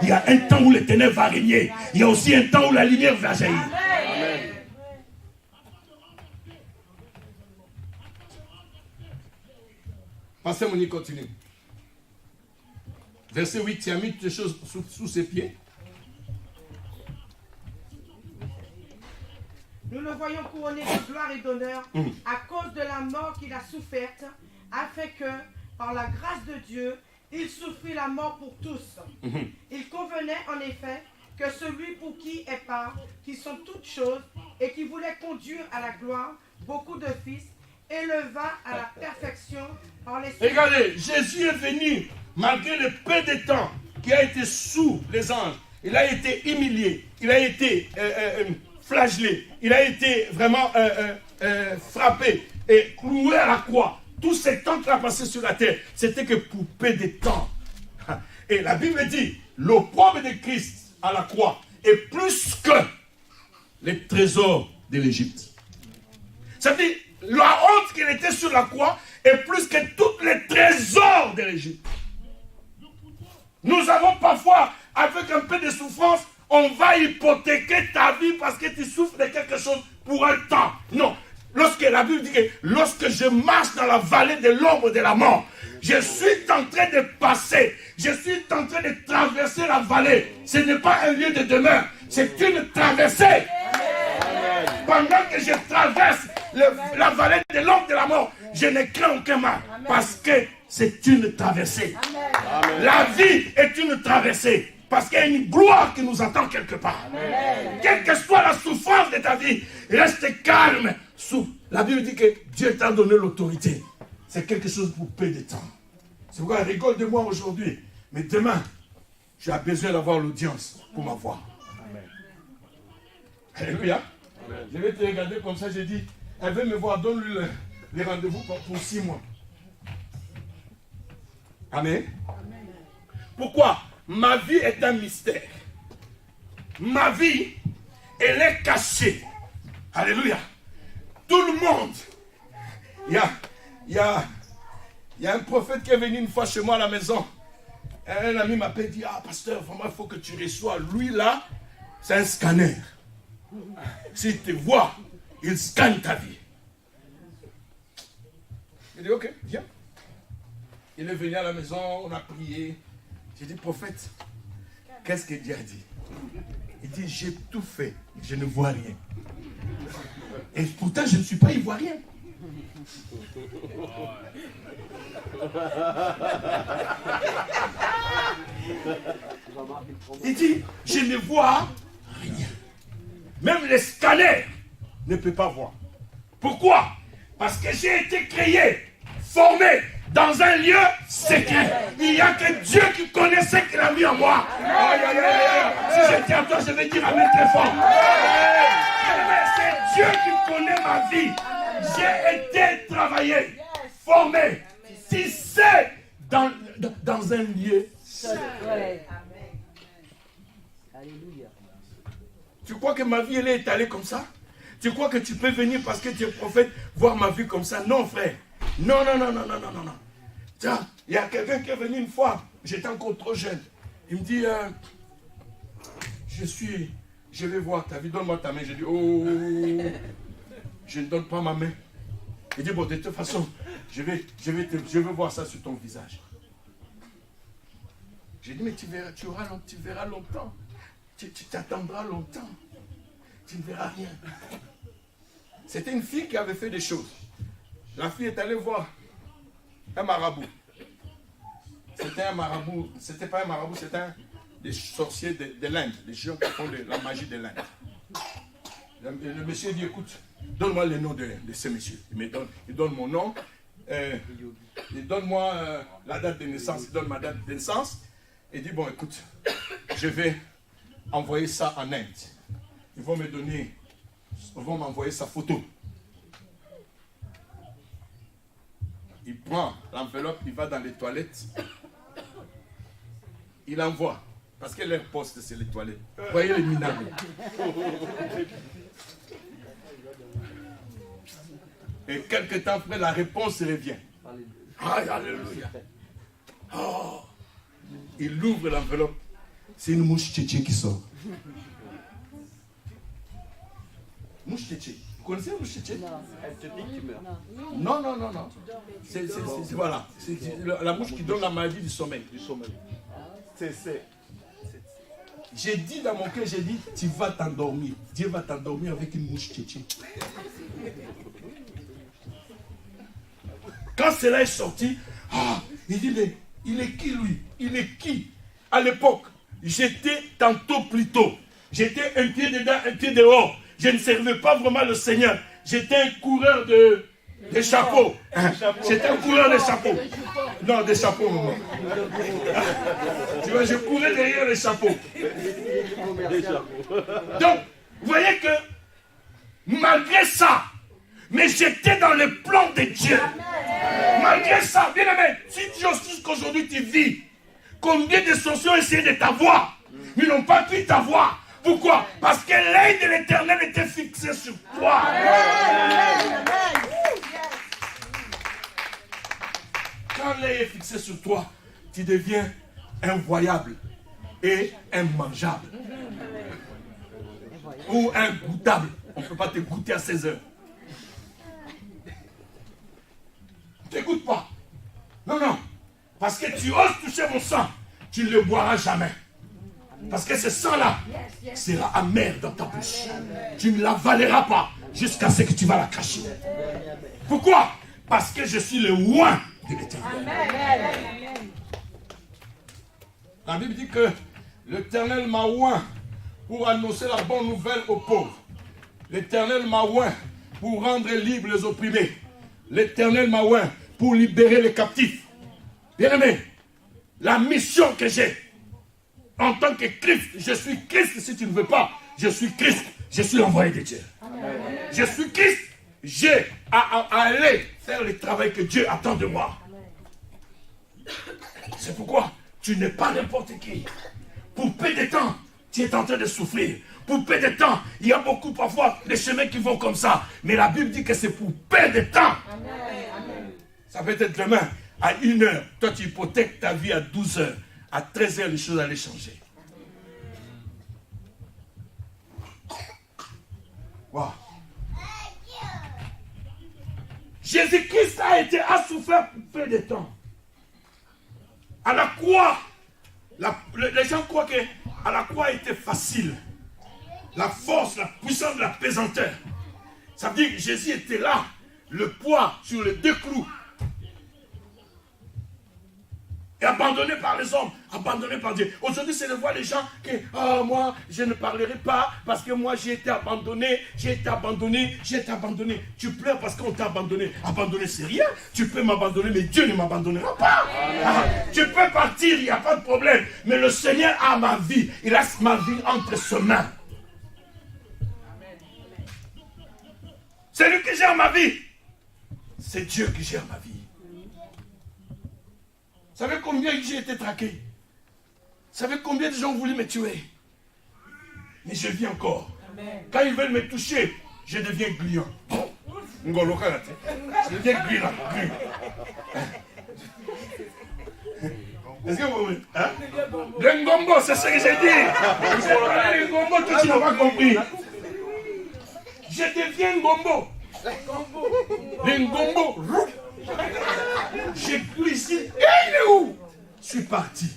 S1: Il y a un temps où les ténèbres vont régner. Il y a aussi un temps où la lumière va jaillir. Amen. Pasteur Monique continue. Verset 8, tu as mis toutes les choses sous ses pieds.
S2: Nous le voyons couronné de gloire et d'honneur à cause de la mort qu'il a soufferte, afin que, par la grâce de Dieu, il souffrit la mort pour tous. Il convenait en effet que celui pour qui est part, qui sont toutes choses, et qui voulait conduire à la gloire beaucoup de fils, éleva à la perfection par les...
S1: Regardez, Jésus est venu, malgré le peu de temps qui a été sous les anges. Il a été humilié, il a été flagellé, il a été vraiment frappé et cloué à la croix. Tout ce temps qu'il a passé sur la terre, c'était que pour peu de temps. Et la Bible dit, l'opprobre de Christ à la croix est plus que les trésors de l'Égypte. C'est-à-dire, la honte qu'il était sur la croix est plus que tous les trésors de l'Égypte. Nous avons parfois, avec un peu de souffrance, on va hypothéquer ta vie parce que tu souffres de quelque chose pour un temps. Non. Lorsque la Bible dit que lorsque je marche dans la vallée de l'ombre de la mort, je suis en train de passer, je suis en train de traverser la vallée. Ce n'est pas un lieu de demeure, c'est une traversée. Amen. Pendant que je traverse la vallée de l'ombre de la mort, je ne crains aucun mal. Amen. Parce que c'est une traversée. Amen. La vie est une traversée. Parce qu'il y a une gloire qui nous attend quelque part. Amen. Quelle que soit la souffrance de ta vie, reste calme. La Bible dit que Dieu t'a donné l'autorité. C'est quelque chose pour peu de temps. C'est pourquoi rigole de moi aujourd'hui. Mais demain, tu as besoin d'avoir l'audience pour m'avoir. Alléluia. Je vais te regarder comme ça, j'ai dit, elle veut me voir, donne-lui les rendez-vous pour 6 mois. Amen. Amen. Pourquoi? Ma vie est un mystère. Ma vie, elle est cachée. Alléluia. Tout le monde. Il y a un prophète qui est venu une fois chez moi à la maison. Un ami m'appelle, dit, ah pasteur, vraiment il faut que tu reçois. Lui là, c'est un scanner. S'il te voit, il scanne ta vie. Il dit, ok, viens. Il est venu à la maison, on a prié. J'ai dit, prophète, qu'est-ce que Dieu a dit? Il dit, j'ai tout fait, je ne vois rien. Et pourtant, je ne suis pas ivoirien. Il dit, je ne vois rien. Même les scanners ne peuvent pas voir. Pourquoi? Parce que j'ai été créé, formé dans un lieu secret. Il n'y a que Dieu qui connaît ce qu'il a mis en moi. Aïe, aïe, aïe. Si j'étais à toi, je vais dire amen très fort. C'est Dieu qui connaît ma vie. J'ai été travaillé. formé, tissé dans un lieu seul.
S5: Alléluia.
S1: Tu crois que ma vie, elle est étalée comme ça? Tu crois que tu peux venir parce que tu es prophète, voir ma vie comme ça? Non, frère. Non. Tiens, il y a quelqu'un qui est venu une fois, j'étais encore trop jeune. Il me dit, je vais voir ta vie, donne-moi ta main. J'ai dit, oh, je ne donne pas ma main. Il dit, bon, de toute façon, je veux voir ça sur ton visage. J'ai dit, mais tu verras longtemps. Tu t'attendras longtemps. Tu ne verras rien. C'était une fille qui avait fait des choses. La fille est allée voir un marabout. C'était un marabout. C'était pas un marabout, c'était des sorciers de l'Inde. Des gens qui font de la magie de l'Inde. Le monsieur dit, écoute, donne-moi le nom de ce monsieur. Il donne mon nom. Il donne-moi la date de naissance. Il donne ma date de naissance. Il dit, bon, écoute, je vais envoyer ça en Inde. Ils vont m'envoyer sa photo. Il prend l'enveloppe, il va dans les toilettes. Il envoie. Parce que leur poste, c'est les toilettes. Voyez les minables. Et quelques temps après, la réponse revient. Alléluia. Oh. Il ouvre l'enveloppe. C'est une mouche tchétché qui sort. Mouche tchétché. Vous connaissez la mouche tchétché?
S3: Elle te dit que tu meurs.
S1: Non. Voilà. C'est la mouche qui donne la maladie du sommeil. J'ai dit dans mon cœur, tu vas t'endormir. Dieu va t'endormir avec une mouche tchétché. Quand cela est sorti, il dit, mais il est qui lui? Il est qui? À l'époque, j'étais tantôt plus tôt. J'étais un pied dedans, un pied dehors. Je ne servais pas vraiment le Seigneur. J'étais un coureur de chapeaux. J'étais un coureur de chapeaux. Non, des chapeaux. Tu vois, je courais derrière les chapeaux. Donc, vous voyez que malgré ça, mais j'étais dans le plan de Dieu. Malgré ça, bien aimé, si jusqu'aujourd'hui tu vis, combien de sorciers ont essayé de t'avoir, mais n'ont pas pu t'avoir. Pourquoi? Parce que l'œil de l'Éternel était fixé sur toi. Quand l'œil est fixé sur toi, tu deviens invoyable et immangeable. Ou ingoûtable. On ne peut pas te goûter à 16 heures. Ne t'écoute pas. Non. Parce que tu oses toucher mon sang, tu ne le boiras jamais. Parce que ce sang-là sera amer dans ta bouche. Tu ne l'avaleras pas jusqu'à ce que tu vas la cracher. Pourquoi? Parce que je suis le oint de l'Éternel. La Bible dit que l'Éternel m'a oint pour annoncer la bonne nouvelle aux pauvres. L'Éternel m'a oint pour rendre libres les opprimés. L'Éternel m'a oint pour libérer les captifs. Bien-aimé, la mission que j'ai en tant que Christ, je suis Christ si tu ne veux pas. Je suis Christ, je suis l'envoyé de Dieu. Amen. Je suis Christ, j'ai à aller faire le travail que Dieu attend de moi. Amen. C'est pourquoi tu n'es pas n'importe qui. Pour peu de temps, tu es en train de souffrir. Pour peu de temps, il y a beaucoup parfois des chemins qui vont comme ça. Mais la Bible dit que c'est pour peu de temps. Amen. Ça peut être demain à 1 heure. Toi, tu hypothèques ta vie à 12 heures. À 13 heures, les choses allaient changer. Wow. Jésus-Christ a souffert pour peu de temps. À la croix, les gens croient qu'à la croix était facile. La force, la puissance de la pesanteur. Ça veut dire que Jésus était là, le poids sur les 2 clous. Et abandonné par les hommes, abandonné par Dieu. Aujourd'hui, c'est de voir les gens que moi, je ne parlerai pas parce que moi, j'ai été abandonné. Tu pleures parce qu'on t'a abandonné. Abandonné, c'est rien. Tu peux m'abandonner, mais Dieu ne m'abandonnera pas. Tu peux partir, il n'y a pas de problème. Mais le Seigneur a ma vie. Il a ma vie entre ses mains. C'est lui qui gère ma vie. C'est Dieu qui gère ma vie. savez combien j'ai été traqué? Vous savez combien de gens ont voulu me tuer? Mais je vis encore. Amen. Quand ils veulent me toucher, je deviens gluant. Je deviens gluant. Est-ce que vous voyez? Hein? Le ngombo, c'est ce que j'ai dit. Le ngombo, que tu n'as pas compris. Je deviens ngombo. Le ngombo. J'ai pris ici. Et il est où? Je suis parti.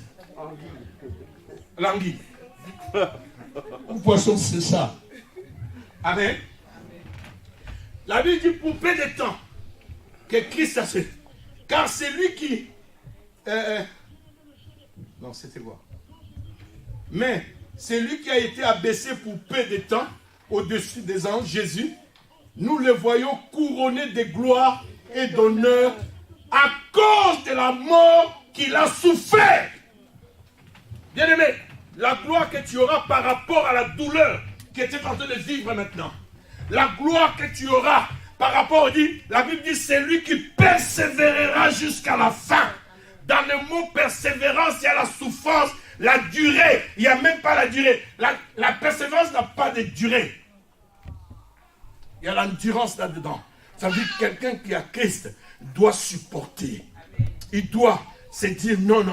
S1: L'anguille. Ou poisson, c'est ça. Amen. La Bible dit pour peu de temps que Christ a fait. Car c'est lui qui. Non, c'était quoi? Mais c'est lui qui a été abaissé pour peu de temps au-dessus des anges, Jésus. Nous le voyons couronné de gloire et d'honneur à cause de la mort qu'il a souffert. Bien-aimé, la gloire que tu auras par rapport à la douleur que tu es en train de vivre maintenant. La gloire que tu auras par rapport, la Bible dit, c'est lui qui persévérera jusqu'à la fin. Dans le mot persévérance, il y a la souffrance, la durée. Il n'y a même pas la durée. La persévérance n'a pas de durée. Il y a l'endurance là-dedans. Ça veut dire que quelqu'un qui a Christ doit supporter. Il doit se dire non.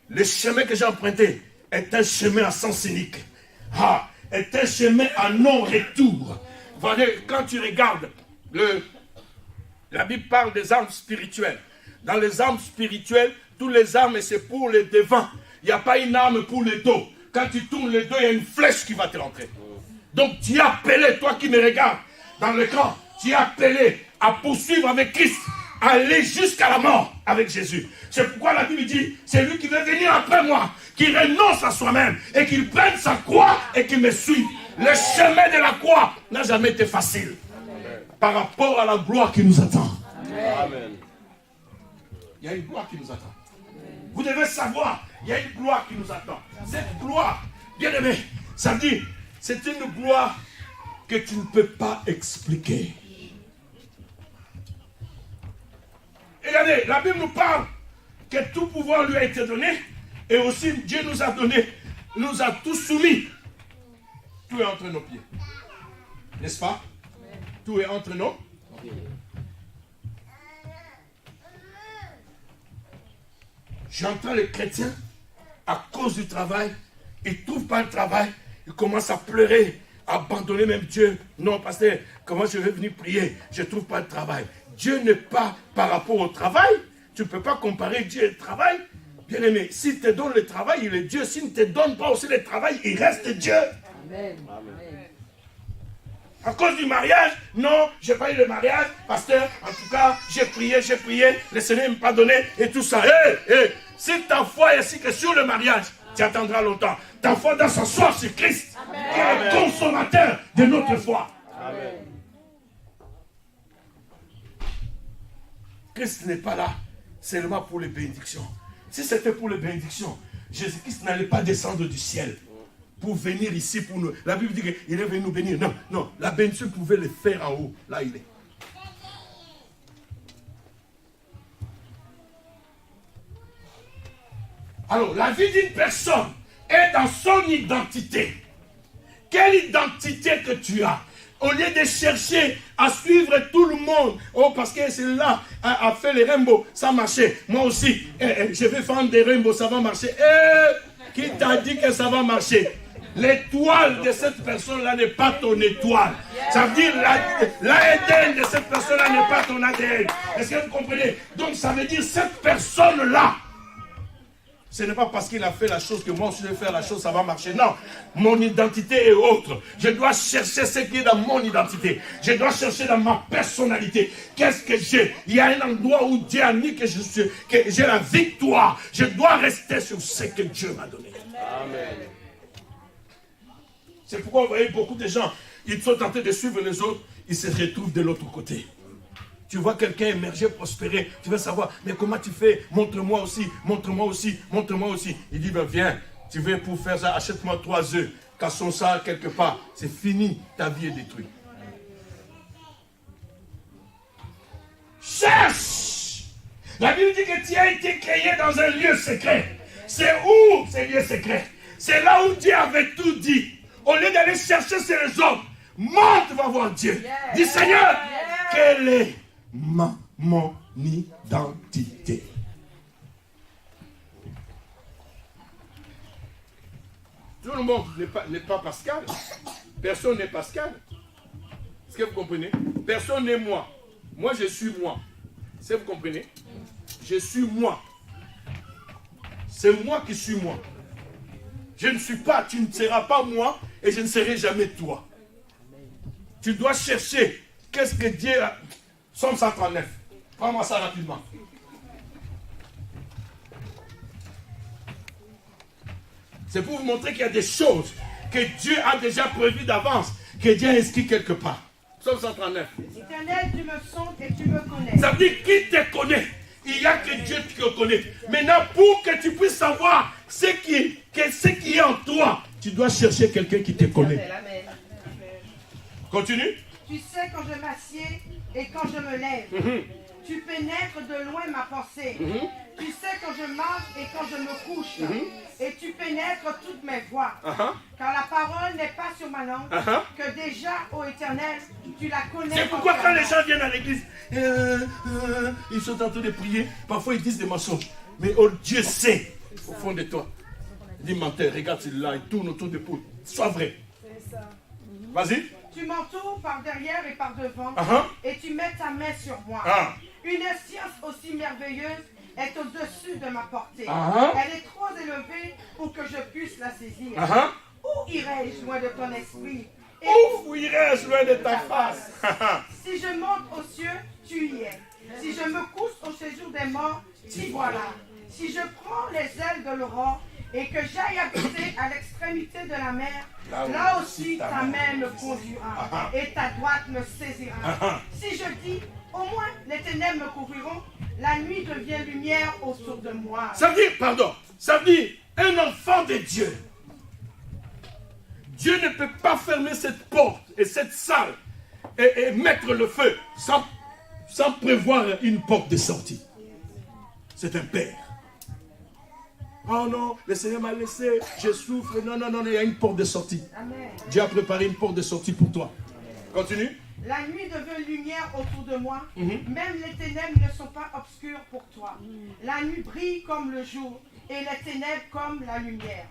S1: Le chemin que j'ai emprunté est un chemin à sens unique. Est un chemin à non-retour. Quand tu regardes, la Bible parle des armes spirituelles. Dans les armes spirituelles, toutes les armes, c'est pour le devant. Il n'y a pas une arme pour le dos. Quand tu tournes le dos, il y a une flèche qui va te rentrer. Donc tu es appelé, toi qui me regardes dans l'écran, tu es appelé à poursuivre avec Christ, à aller jusqu'à la mort avec Jésus. C'est pourquoi la Bible dit, c'est lui qui veut venir après moi, qui renonce à soi-même et qu'il prenne sa croix et qu'il me suive. Le chemin de la croix n'a jamais été facile par rapport à la gloire qui nous attend. Amen. Il y a une gloire qui nous attend. Vous devez savoir, il y a une gloire qui nous attend. Cette gloire, bien aimé, ça dit, c'est une gloire que tu ne peux pas expliquer. Regardez, la Bible nous parle que tout pouvoir lui a été donné et aussi Dieu nous a donné, nous a tous soumis. Tout est entre nos pieds. N'est-ce pas? Tout est entre nos pieds. J'entends les chrétiens, à cause du travail, ils ne trouvent pas le travail, ils commencent à pleurer, à abandonner même Dieu. Non, pasteur, comment je vais venir prier? Je ne trouve pas de travail. Dieu n'est pas par rapport au travail. Tu ne peux pas comparer Dieu et le travail. Bien aimé, s'il te donne le travail, il est Dieu. S'il ne te donne pas aussi le travail, il reste Dieu. Amen. À cause du mariage, non, je n'ai pas eu le mariage, pasteur, en tout cas, j'ai prié, le Seigneur ne m'a pas donné, et tout ça. Si ta foi est ainsi que sur le mariage, tu attendras longtemps. Ta foi doit s'asseoir sur Christ, qui est le consommateur de notre foi. Amen. Christ n'est pas là seulement pour les bénédictions. Si c'était pour les bénédictions, Jésus-Christ n'allait pas descendre du ciel pour venir ici pour nous. La Bible dit qu'il est venu nous bénir. Non, la bénédiction pouvait le faire en haut. Là, il est. Alors, la vie d'une personne est dans son identité. Quelle identité que tu as? Au lieu de chercher à suivre tout le monde, parce que celui-là a fait les rainbows, ça marchait. Moi aussi, je vais faire des rainbows, ça va marcher. Qui t'a dit que ça va marcher? L'étoile de cette personne-là n'est pas ton étoile. Ça veut dire l'ADN de cette personne-là n'est pas ton ADN. Est-ce que vous comprenez? Donc ça veut dire cette personne-là, ce n'est pas parce qu'il a fait la chose que moi aussi je vais faire la chose, ça va marcher. Non, mon identité est autre. Je dois chercher ce qui est dans mon identité. Je dois chercher dans ma personnalité. Qu'est-ce que j'ai? Il y a un endroit où Dieu a mis que j'ai la victoire. Je dois rester sur ce que Dieu m'a donné. Amen. C'est pourquoi vous voyez beaucoup de gens, ils sont tentés de suivre les autres, ils se retrouvent de l'autre côté. Tu vois quelqu'un émerger, prospérer, tu veux savoir, mais comment tu fais? Montre-moi aussi, montre-moi aussi, montre-moi aussi. Il dit, ben viens, tu veux pour faire ça, achète-moi 3 œufs, cassons ça quelque part. C'est fini, ta vie est détruite. Cherche La Bible dit que tu as été créé dans un lieu secret. C'est où ce lieu secret? C'est là où Dieu avait tout dit. Au lieu d'aller chercher sur les hommes, monte, va voir Dieu. Dis Seigneur, quelle est mon identité? Tout le monde n'est pas Pascal. Personne n'est Pascal. Est-ce que vous comprenez? Personne n'est moi. Moi, je suis moi. Est-ce que vous comprenez? Je suis moi. C'est moi qui suis moi. Je ne suis pas, tu ne seras pas moi et je ne serai jamais toi. Tu dois chercher qu'est-ce que Dieu a. Somme 139. Prends-moi ça rapidement. C'est pour vous montrer qu'il y a des choses que Dieu a déjà prévues d'avance, que Dieu a inscrit quelque part. Somme 139.
S2: Éternel, tu me sondes et tu me connais.
S1: Ça veut dire qui te connaît. Il n'y a que Dieu qui te connaît. Maintenant, pour que tu puisses savoir ce qui est en toi, tu dois chercher quelqu'un qui te connaît. Continue.
S2: Tu sais quand je m'assieds et quand je me lève. Tu pénètres de loin ma pensée. Tu sais quand je mange et quand je me couche. Et tu pénètres toutes mes voies. Car la parole n'est pas sur ma langue. Que déjà, ô Éternel, tu la connais.
S1: C'est pourquoi quand les gens viennent à l'église, ils sont en train de prier. Parfois ils disent des mensonges. Mais oh, Dieu sait au fond de toi. Il dit menteur, regarde celui-là, il tourne autour de poule. Sois vrai. Vas-y.
S2: Tu m'entoures par derrière et par devant. Et tu mets ta main sur moi. Une science aussi merveilleuse est au-dessus de ma portée. Elle est trop élevée pour que je puisse la saisir. Où irai-je loin de ton esprit?
S1: Où irai-je loin de ta face?
S2: Si je monte aux cieux, tu y es. Si je me couche au séjour des morts, t'y voilà. Si je prends les ailes de l'aurore et que j'aille habiter à l'extrémité de la mer, là aussi ta main me conduira et ta droite me saisira. Si je dis, au moins les ténèbres me couvriront, la nuit devient lumière autour de moi.
S1: Ça veut dire, pardon, ça veut dire un enfant de Dieu. Dieu ne peut pas fermer cette porte et cette salle et mettre le feu sans prévoir une porte de sortie. C'est un père. Oh non, le Seigneur m'a laissé, je souffre. Non, il y a une porte de sortie.
S2: Amen.
S1: Dieu a préparé une porte de sortie pour toi. Continue.
S2: La nuit devient lumière autour de moi. Même les ténèbres ne sont pas obscures pour toi. La nuit brille comme le jour et les ténèbres comme la lumière.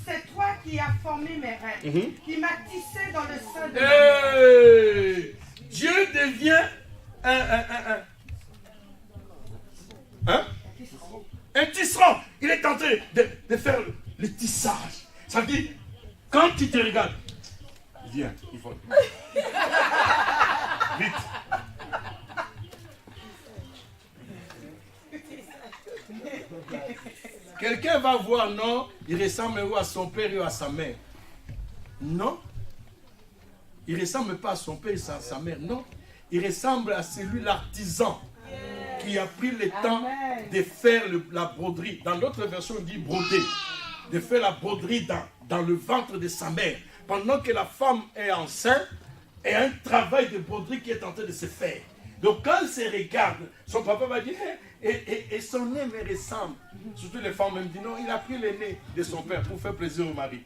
S2: C'est toi qui as formé mes rêves, qui m'as tissé dans le sein de ma mère.
S1: Dieu devient un tisserand. Il est en train de faire le tissage. Ça veut dire, quand tu te regardes, viens, il faut. Vite. Quelqu'un va voir, non, il ressemble à son père ou à sa mère. Non. Il ne ressemble pas à son père et à sa mère, non. Il ressemble à celui, l'artisan, qui a pris le temps de faire la broderie. Dans l'autre version, on dit broder. De faire la broderie dans le ventre de sa mère. Pendant que la femme est enceinte, et un travail de broderie qui est en train de se faire. Donc quand elle se regarde, son papa va dire, et son nez me ressemble. Surtout les femmes même disent, non, il a pris le nez de son père pour faire plaisir au mari.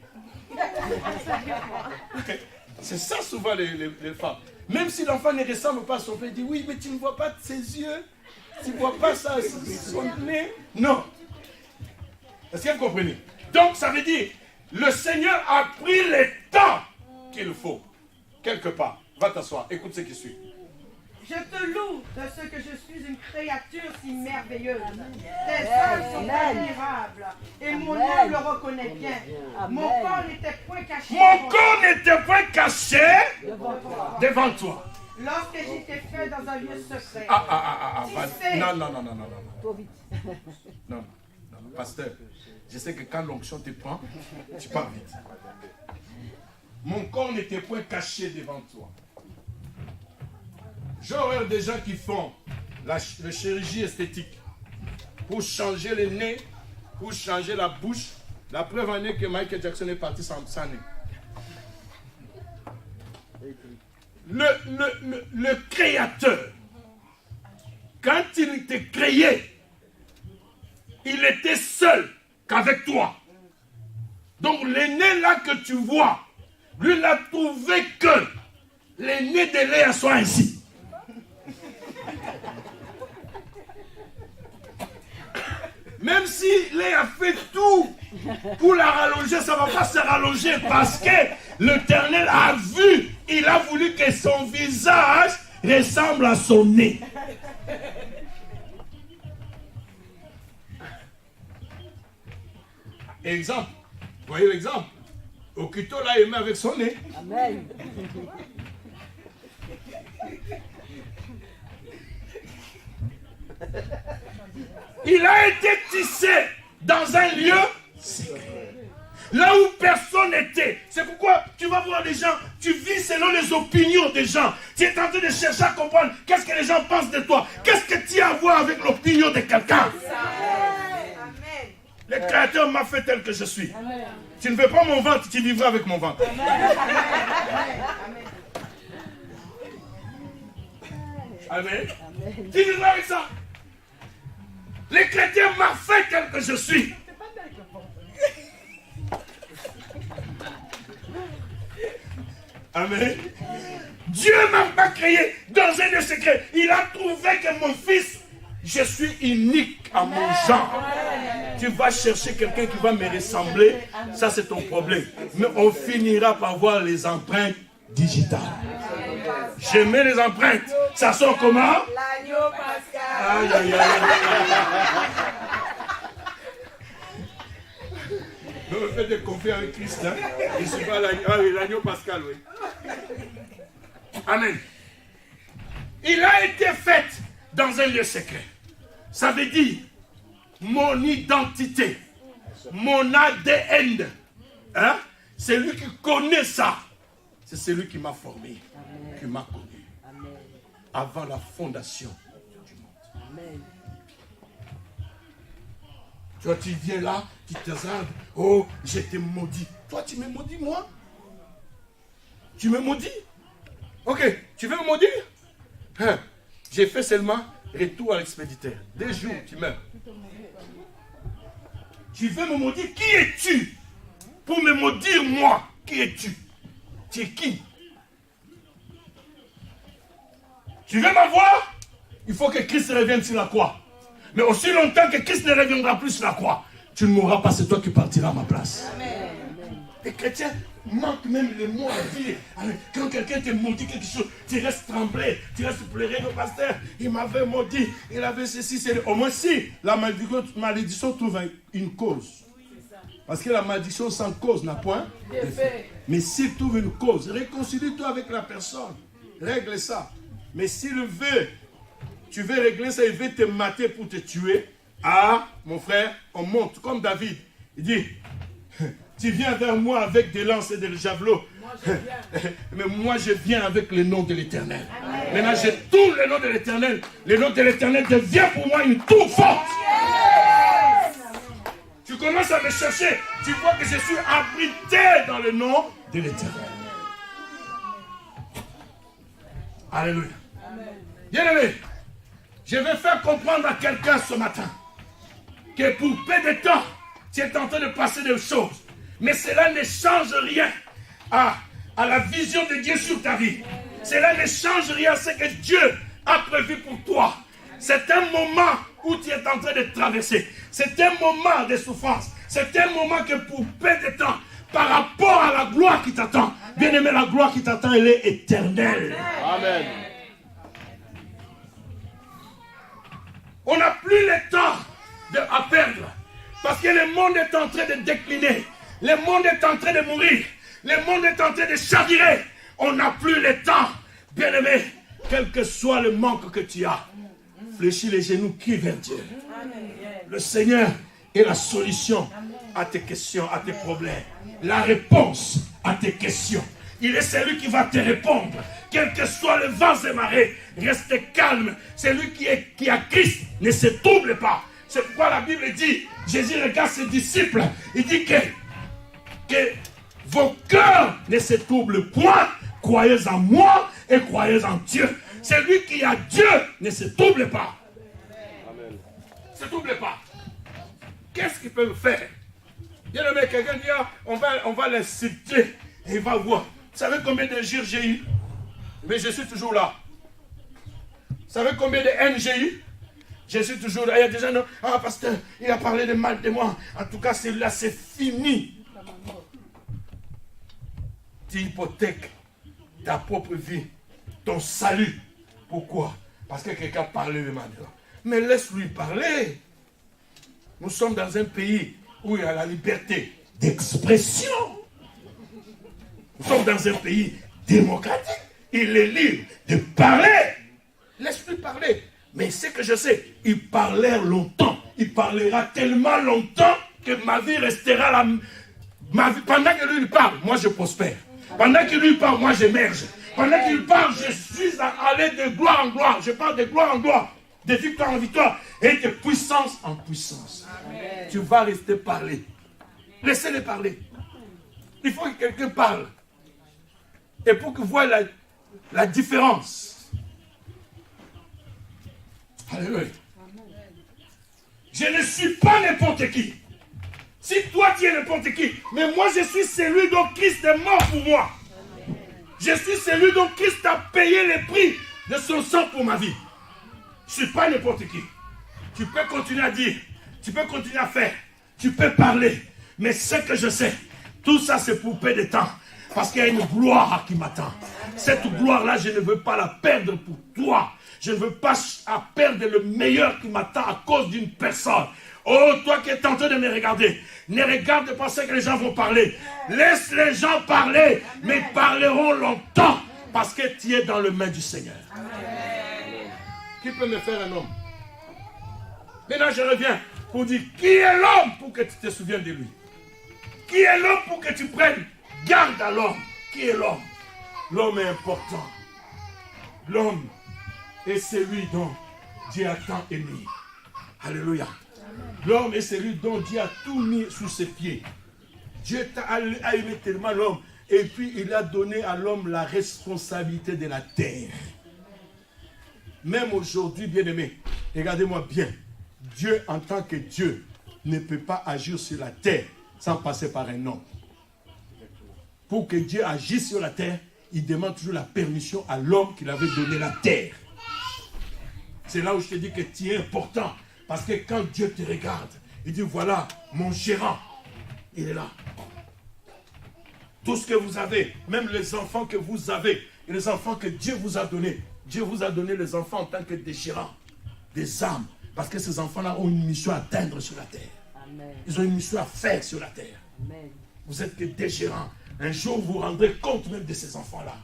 S1: C'est ça souvent les femmes. Même si l'enfant ne ressemble pas à son père, il dit, oui, mais tu ne vois pas ses yeux, tu ne vois pas ça, son nez. Non. Est-ce que vous comprenez? Donc ça veut dire, le Seigneur a pris le temps qu'il faut. Quelque part. Va t'asseoir. Écoute ce qui suit.
S2: Je te loue de ce que je suis une créature si merveilleuse. Tes œuvres sont admirables. Et mon âme le reconnaît bien. Mon corps n'était point caché.
S1: Mon corps n'était point caché devant toi.
S2: Lorsque j'étais fait dans un lieu secret.
S1: Non, pasteur. Je sais que quand l'onction te prend, tu pars vite. Mon corps n'était point caché devant toi. J'aurais des gens qui font la chirurgie esthétique pour changer le nez, pour changer la bouche. La preuve en est que Michael Jackson est parti sans nez. Le créateur, quand il te créait, il était seul qu'avec toi. Donc l'aîné là que tu vois, lui il a trouvé que l'aîné de Léa soit ainsi. Même si Léa fait tout pour la rallonger, ça ne va pas se rallonger parce que l'Éternel a vu, il a voulu que son visage ressemble à son nez. Exemple, vous voyez l'exemple? Okito l'a aimé avec son nez.
S4: Amen.
S1: Il a été tissé dans un lieu secret. Là où personne n'était. C'est pourquoi tu vas voir les gens, tu vis selon les opinions des gens. Tu es en train de chercher à comprendre qu'est-ce que les gens pensent de toi. Qu'est-ce que tu as à voir avec l'opinion de quelqu'un? Le Créateur m'a fait tel que je suis. Amen. Tu ne veux pas mon ventre, tu vivras avec mon ventre. Amen. Amen. Tu vivras avec ça. Le chrétien m'a fait tel que je suis. Amen. Dieu m'a pas créé dans un lieu secret. Il a trouvé que mon fils, je suis unique à mon genre. Tu vas chercher quelqu'un qui va me ressembler, ça c'est ton problème. Mais on finira par voir les empreintes digitales. Je mets les empreintes. Ça sort comment?
S2: L'agneau pascal.
S1: Aïe, aïe, aïe. Non, le fait de confier avec Christ, hein? Je ne suis pas l'agneau. Ah oui, l'agneau pascal, oui. Amen. Il a été fait dans un lieu secret. Ça veut dire mon identité, mon ADN. Hein? C'est lui qui connaît ça. C'est celui qui m'a formé, Amen. Qui m'a connu. Amen. Avant la fondation du monde. Amen. Toi, tu viens là, tu te hasardes. Oh, j'étais maudit. Toi, tu me maudis, moi? Tu me maudis? Ok, tu veux me maudire? Hein? J'ai fait seulement retour à l'expéditeur. 2 jours, tu meurs. Tu veux me maudire? Qui es-tu? Pour me maudire, moi, qui es-tu? Tu es qui? Tu veux m'avoir? Il faut que Christ revienne sur la croix. Mais aussi longtemps que Christ ne reviendra plus sur la croix, tu ne mourras pas, c'est toi qui partiras à ma place. Amen. Les chrétiens manquent même les mots à dire. Quand quelqu'un te maudit quelque chose, tu restes tremblé, tu restes pleurer. Le pasteur, il m'avait maudit, il avait ceci, c'est... Au moins si la malédiction trouve une cause. Parce que la malédiction sans cause n'a point d'effet. Mais s'il trouve une cause, réconcilie-toi avec la personne. Règle ça. Mais s'il veut, tu veux régler ça, il veut te mater pour te tuer. Ah, mon frère, on monte comme David. Il dit, tu viens vers moi avec des lances et des javelots. Mais moi, je viens avec le nom de l'Éternel. Maintenant, je tourne le nom de l'Éternel. Le nom de l'Éternel devient pour moi une tour forte. Tu commences à me chercher, tu vois que je suis abrité dans le nom de l'Éternel. Alléluia. Bien-aimé, je vais faire comprendre à quelqu'un ce matin que pour peu de temps, tu es en train de passer des choses. Mais cela ne change rien à la vision de Dieu sur ta vie. Cela ne change rien à ce que Dieu a prévu pour toi. C'est un moment où tu es en train de traverser. C'est un moment de souffrance. C'est un moment que pour peu de temps, par rapport à la gloire qui t'attend, bien aimé, la gloire qui t'attend, elle est éternelle. Amen. On n'a plus le temps à perdre. Parce que le monde est en train de décliner. Le monde est en train de mourir. Le monde est en train de chavirer. On n'a plus le temps. Bien aimé, quel que soit le manque que tu as, fléchis les genoux, crie vers Dieu. Le Seigneur est la solution à tes questions, à tes problèmes. La réponse à tes questions. Il est celui qui va te répondre. Quel que soit le vent et marée, reste calme. Celui qui a Christ ne se trouble pas. C'est pourquoi la Bible dit, Jésus regarde ses disciples, il dit que vos cœurs ne se troublent point. Croyez en moi et croyez en Dieu. Celui qui a Dieu ne se trouble pas. Amen. Ne se trouble pas. qu'est-ce qu'il peut me faire? Bien aimé, quelqu'un dit, ah, on va l'insulter et il va voir. Vous savez combien de jours j'ai eu? Mais je suis toujours là. Vous savez combien de haine j'ai eu? Je suis toujours là. Il y a des gens, non, ah, pasteur, il a parlé de mal de moi. En tout cas, là, c'est fini. Tu hypothèques ta propre vie, ton salut. Pourquoi? Parce que quelqu'un parlait de mal de toi. Mais laisse-lui parler. Nous sommes dans un pays où il y a la liberté d'expression. Nous sommes dans un pays démocratique. Il est libre de parler. Laisse-lui parler. Mais ce que je sais, il parlait longtemps. Il parlera tellement longtemps que ma vie restera là. Pendant que lui il parle, moi je prospère. Pendant qu'il lui parle, moi j'émerge. Pendant qu'il parle, je suis allé de gloire en gloire. Je parle de gloire en gloire, de victoire en victoire et de puissance en puissance. Amen. Tu vas rester parler. Laissez-les parler. Il faut que quelqu'un parle. Et pour que vous voyez la différence. Alléluia. Je ne suis pas n'importe qui. Si toi tu es n'importe qui, mais moi je suis celui dont Christ est mort pour moi. Je suis celui dont Christ a payé le prix de son sang pour ma vie. Je ne suis pas n'importe qui. Tu peux continuer à dire, tu peux continuer à faire, tu peux parler, mais ce que je sais, tout ça c'est pour peu de temps, parce qu'il y a une gloire qui m'attend. Cette gloire-là, je ne veux pas la perdre pour toi. Je ne veux pas perdre le meilleur qui m'attend à cause d'une personne. Oh, toi qui es en train de me regarder, ne regarde pas ce que les gens vont parler. Laisse les gens parler, mais ils parleront longtemps, parce que tu es dans les mains du Seigneur. Amen. Qui peut me faire un homme? Maintenant, je reviens pour dire, qui est l'homme pour que tu te souviennes de lui? Qui est l'homme pour que tu prennes garde à l'homme? Qui est l'homme? L'homme est important. L'homme est celui dont Dieu a tant aimé. Alléluia. L'homme est celui dont Dieu a tout mis sous ses pieds. Dieu a aimé tellement l'homme. Et puis il a donné à l'homme la responsabilité de la terre. Même aujourd'hui, bien-aimé, regardez-moi bien. Dieu, en tant que Dieu, ne peut pas agir sur la terre sans passer par un homme. Pour que Dieu agisse sur la terre, il demande toujours la permission à l'homme qui avait donné la terre. C'est là où je te dis que tu es important. Parce que quand Dieu te regarde, il dit, voilà, mon gérant, il est là. Tout ce que vous avez, même les enfants que vous avez, et les enfants que Dieu vous a donnés, Dieu vous a donné les enfants en tant que des gérants, des âmes. Parce que ces enfants-là ont une mission à atteindre sur la terre. Amen. Ils ont une mission à faire sur la terre. Amen. Vous êtes que des gérants. Un jour, vous vous rendrez compte même de ces enfants-là.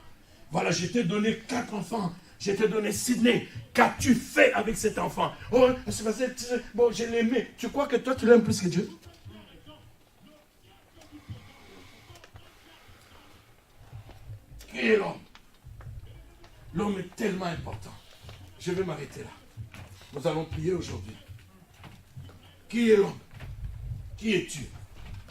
S1: Voilà, je t'ai donné 4 enfants. Je t'ai donné Sydney. Qu'as-tu fait avec cet enfant? Oh, c'est parce que bon, je l'aimais. Tu crois que toi, tu l'aimes plus que Dieu? Qui est l'homme? L'homme est tellement important. Je vais m'arrêter là. Nous allons prier aujourd'hui. Qui est l'homme? Qui es-tu?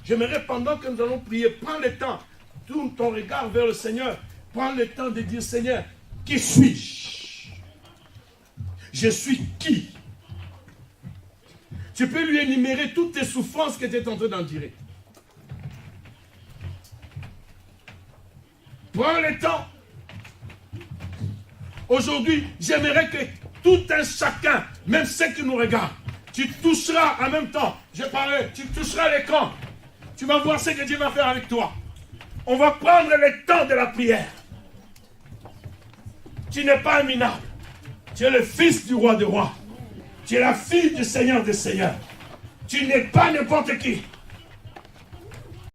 S1: J'aimerais, pendant que nous allons prier, prends le temps, tourne ton regard vers le Seigneur. Prends le temps de dire, Seigneur, qui suis-je? Je suis qui? Tu peux lui énumérer toutes tes souffrances que tu es en train d'endurer. Prends le temps. Aujourd'hui, j'aimerais que tout un chacun, même ceux qui nous regardent, tu toucheras en même temps. Je parlais, tu toucheras l'écran. Tu vas voir ce que Dieu va faire avec toi. On va prendre le temps de la prière. Tu n'es pas un minable. Tu es le fils du roi des rois. Tu es la fille du Seigneur des seigneurs. Tu n'es pas n'importe qui.